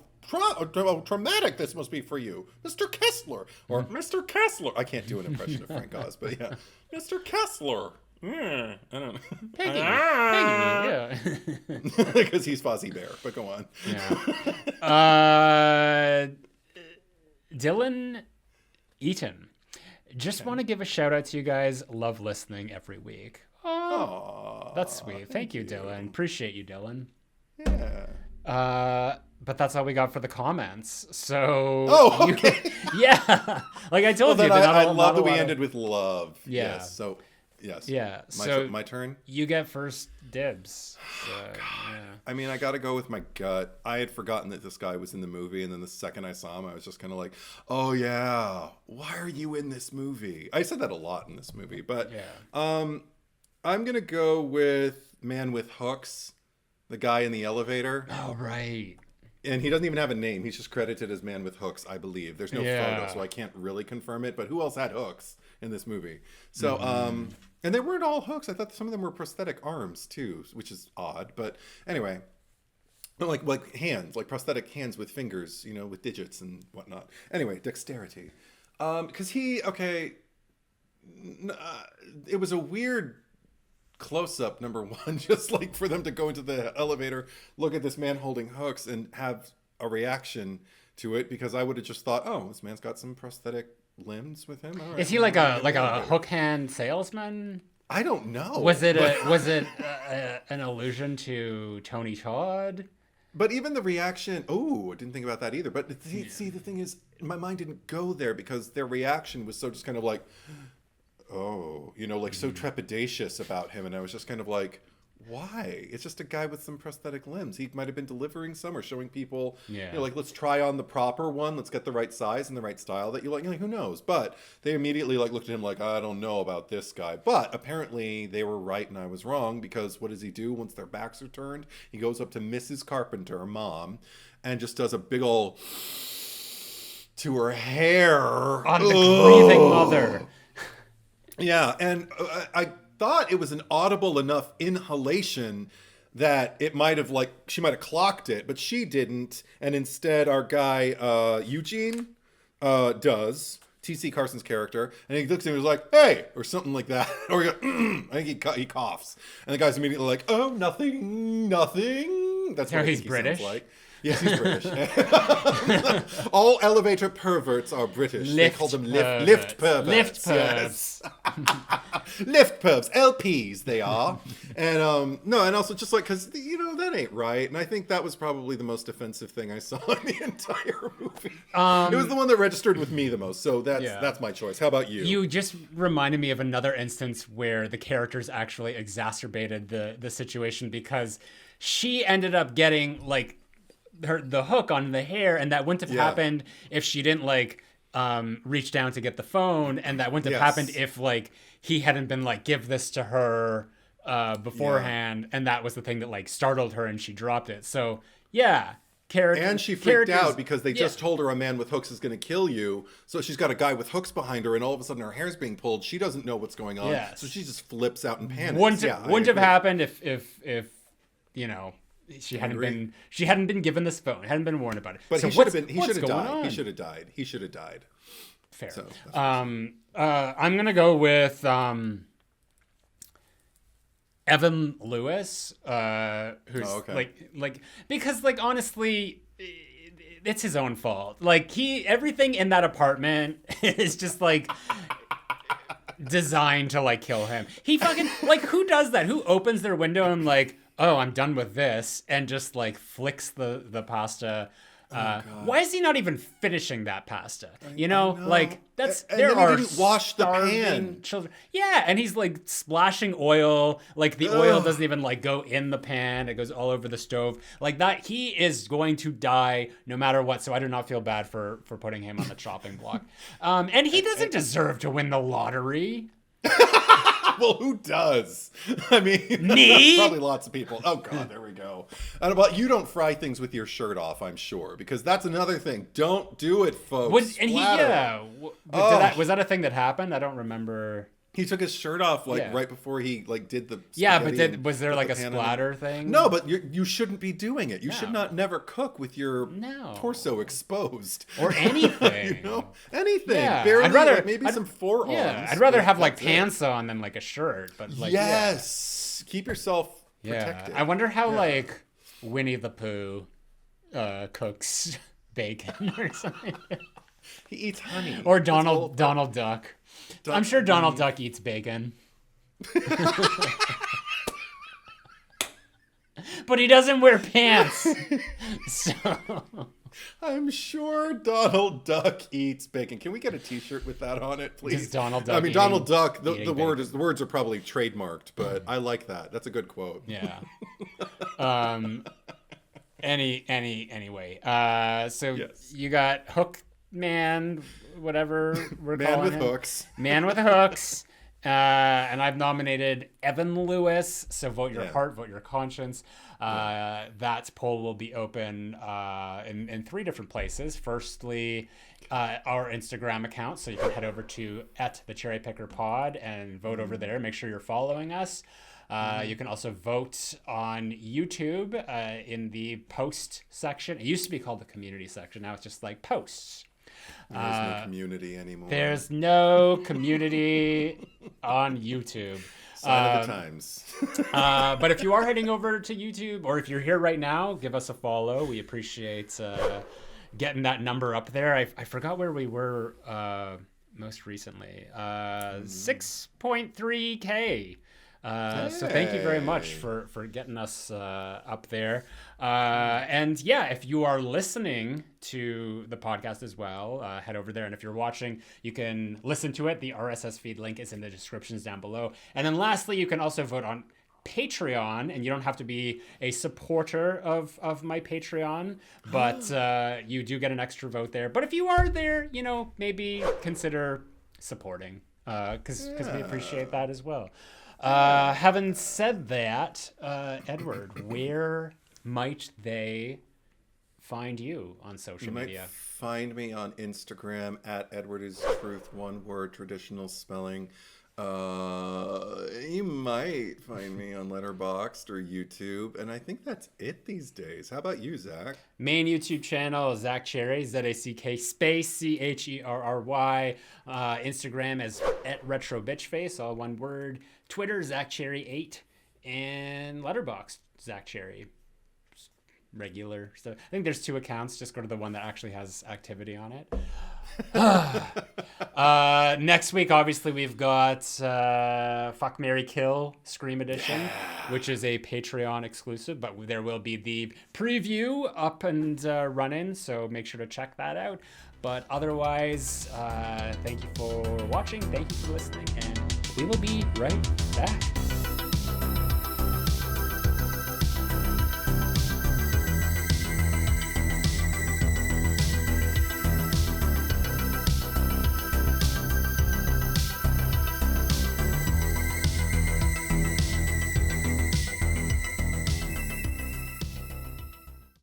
[SPEAKER 2] traumatic this must be for you. Mr. Kessler, or Mr. Kessler. I can't do an impression of Frank Oz, but yeah. Mr. Kessler. I don't know.
[SPEAKER 1] Peggy, yeah.
[SPEAKER 2] Because he's Fozzie Bear, but go on.
[SPEAKER 1] Yeah. Dylan Eaton. Just want to give a shout out to you guys. Love listening every week. Oh, that's sweet. Thank you, Dylan. Appreciate you, Dylan.
[SPEAKER 2] Yeah.
[SPEAKER 1] But that's all we got for the comments. So.
[SPEAKER 2] Oh, okay.
[SPEAKER 1] Yeah. Like I told you.
[SPEAKER 2] I love that we ended with love.
[SPEAKER 1] Yeah.
[SPEAKER 2] Yes, so. Yes.
[SPEAKER 1] Yeah.
[SPEAKER 2] My turn?
[SPEAKER 1] You get first dibs. So, yeah.
[SPEAKER 2] I mean, I got to go with my gut. I had forgotten that this guy was in the movie. And then the second I saw him, I was just kind of like, oh, yeah. Why are you in this movie? I said that a lot in this movie. But I'm going to go with Man with Hooks, the guy in the elevator.
[SPEAKER 1] Oh, right.
[SPEAKER 2] And he doesn't even have a name. He's just credited as Man with Hooks, I believe. There's no photo, so I can't really confirm it. But who else had hooks in this movie? So, and they weren't all hooks. I thought some of them were prosthetic arms too, which is odd. But anyway, like hands, like prosthetic hands with fingers, with digits and whatnot. Anyway, dexterity. Because it was a weird close-up, number one, just like for them to go into the elevator, look at this man holding hooks and have a reaction to it, because I would have just thought, oh, this man's got some prosthetic limbs with him. All right.
[SPEAKER 1] Is he like a hook hand salesman?
[SPEAKER 2] I don't know.
[SPEAKER 1] Was it an allusion to Tony Todd?
[SPEAKER 2] But even the reaction, I didn't think about that either. But see, the thing is, my mind didn't go there because their reaction was so just kind of like, so trepidatious about him. And I was just kind of like, why? It's just a guy with some prosthetic limbs. He might have been delivering some or showing people, let's try on the proper one. Let's get the right size and the right style that you like. Who knows? But they immediately looked at him like, I don't know about this guy. But apparently they were right and I was wrong, because what does he do once their backs are turned? He goes up to Mrs. Carpenter, mom, and just does a big ol' to her hair.
[SPEAKER 1] On the grieving mother.
[SPEAKER 2] Yeah, and I thought it was an audible enough inhalation that it might have she might have clocked it, but she didn't. And instead our guy, Eugene, does, T.C. Carson's character, and he looks at him and is like, hey, or something like that. Or I think he coughs. And the guy's immediately like, oh, nothing. That's what
[SPEAKER 1] he's British.
[SPEAKER 2] Sounds like. Yes, he's British. All elevator perverts are British. They call them lift perverts.
[SPEAKER 1] Lift pervs.
[SPEAKER 2] Yes. Lift pervs. LPs, they are. And and also just because, that ain't right. And I think that was probably the most offensive thing I saw in the entire movie. It was the one that registered with me the most. So that's my choice. How about you?
[SPEAKER 1] You just reminded me of another instance where the characters actually exacerbated the situation, because she ended up getting the hook on the hair, and that wouldn't have happened if she didn't like reach down to get the phone, and that wouldn't have happened if like he hadn't been like, give this to her beforehand, and that was the thing that like startled her and she dropped it. So
[SPEAKER 2] and she freaked out because they just told her a man with hooks is going to kill you. So she's got a guy with hooks behind her, and all of a sudden her hair's being pulled. She doesn't know what's going on. So she just flips out and panics.
[SPEAKER 1] Wouldn't have happened if you know, she hadn't been given this phone, hadn't been warned about it.
[SPEAKER 2] But so he should have died. He should have died.
[SPEAKER 1] Fair. So, I'm gonna go with Evan Lewis, who's like because like honestly, it's his own fault. Like everything in that apartment is just like designed to like kill him. He fucking like, who does that? Who opens their window and like, oh, I'm done with this, and just like flicks the pasta. Why is he not even finishing that pasta? You know, like that's
[SPEAKER 2] and
[SPEAKER 1] there
[SPEAKER 2] then
[SPEAKER 1] are
[SPEAKER 2] he didn't wash the pan.
[SPEAKER 1] Children. Yeah, and he's like splashing oil. Like the oil doesn't even like go in the pan; it goes all over the stove. Like that, he is going to die no matter what. So I do not feel bad for putting him on the chopping block. And he doesn't deserve to win the lottery.
[SPEAKER 2] Well, who does? I mean,
[SPEAKER 1] me?
[SPEAKER 2] Probably lots of people. Oh God, there we go. But you don't fry things with your shirt off, I'm sure, because that's another thing. Don't do it, folks.
[SPEAKER 1] Was that a thing that happened? I don't remember.
[SPEAKER 2] He took his shirt off right before he like did the
[SPEAKER 1] but was there like a splatter thing?
[SPEAKER 2] No, but you shouldn't be doing it. You should not never cook with your torso exposed
[SPEAKER 1] or anything.
[SPEAKER 2] You know, anything.
[SPEAKER 1] Yeah.
[SPEAKER 2] Barely,
[SPEAKER 1] I'd rather
[SPEAKER 2] maybe some forearms.
[SPEAKER 1] Yeah, I'd rather have like pants on than like a shirt. But like
[SPEAKER 2] keep yourself protected.
[SPEAKER 1] I wonder how like Winnie the Pooh cooks bacon or something.
[SPEAKER 2] He eats honey.
[SPEAKER 1] Or Donald Duck. I'm sure Donald Duck eats bacon. But he doesn't wear pants. So
[SPEAKER 2] I'm sure Donald Duck eats bacon. Can we get a T-shirt with that on it, please?
[SPEAKER 1] Just Donald Duck.
[SPEAKER 2] I mean, Donald Duck. The words are probably trademarked, but I like that. That's a good quote.
[SPEAKER 1] Yeah. Anyway. So you got Hook Man, whatever we're calling him. Man with hooks. And I've nominated Evan Lewis. So vote your heart, vote your conscience. That poll will be open in 3 different places. Firstly, our Instagram account. So you can head over to @thecherrypickerpod and vote over there. Make sure you're following us. You can also vote on YouTube in the post section. It used to be called the community section. Now it's just like posts.
[SPEAKER 2] There's no community anymore.
[SPEAKER 1] There's no community on YouTube.
[SPEAKER 2] Sign of the times.
[SPEAKER 1] But if you are heading over to YouTube, or if you're here right now, give us a follow. We appreciate getting that number up there. I forgot where we were most recently. 6.3K. So thank you very much for getting us up there. And if you are listening to the podcast as well, head over there. And if you're watching, you can listen to it. The RSS feed link is in the descriptions down below. And then lastly, you can also vote on Patreon, and you don't have to be a supporter of my Patreon, but you do get an extra vote there. But if you are there, maybe consider supporting, because we appreciate that as well. Having said that, Edward, where might they find you on social media?
[SPEAKER 2] Find me on Instagram @EdwardIsTruth, one word, traditional spelling. You might find me on Letterboxd or YouTube, and I think that's it these days. How about you, Zach?
[SPEAKER 1] Main YouTube channel, Zack Cherry, ZACK space CHERRY. Instagram is @RetroBitchface, all one word. Twitter, ZackCherry8, and Letterboxd, Zack Cherry. Regular stuff. I think there's 2 accounts. Just go to the one that actually has activity on it. Next week, obviously, we've got Fuck, Marry, Kill Scream Edition, which is a Patreon exclusive, but there will be the preview up and running, so make sure to check that out. But otherwise, thank you for watching, thank you for listening, and we will be right back.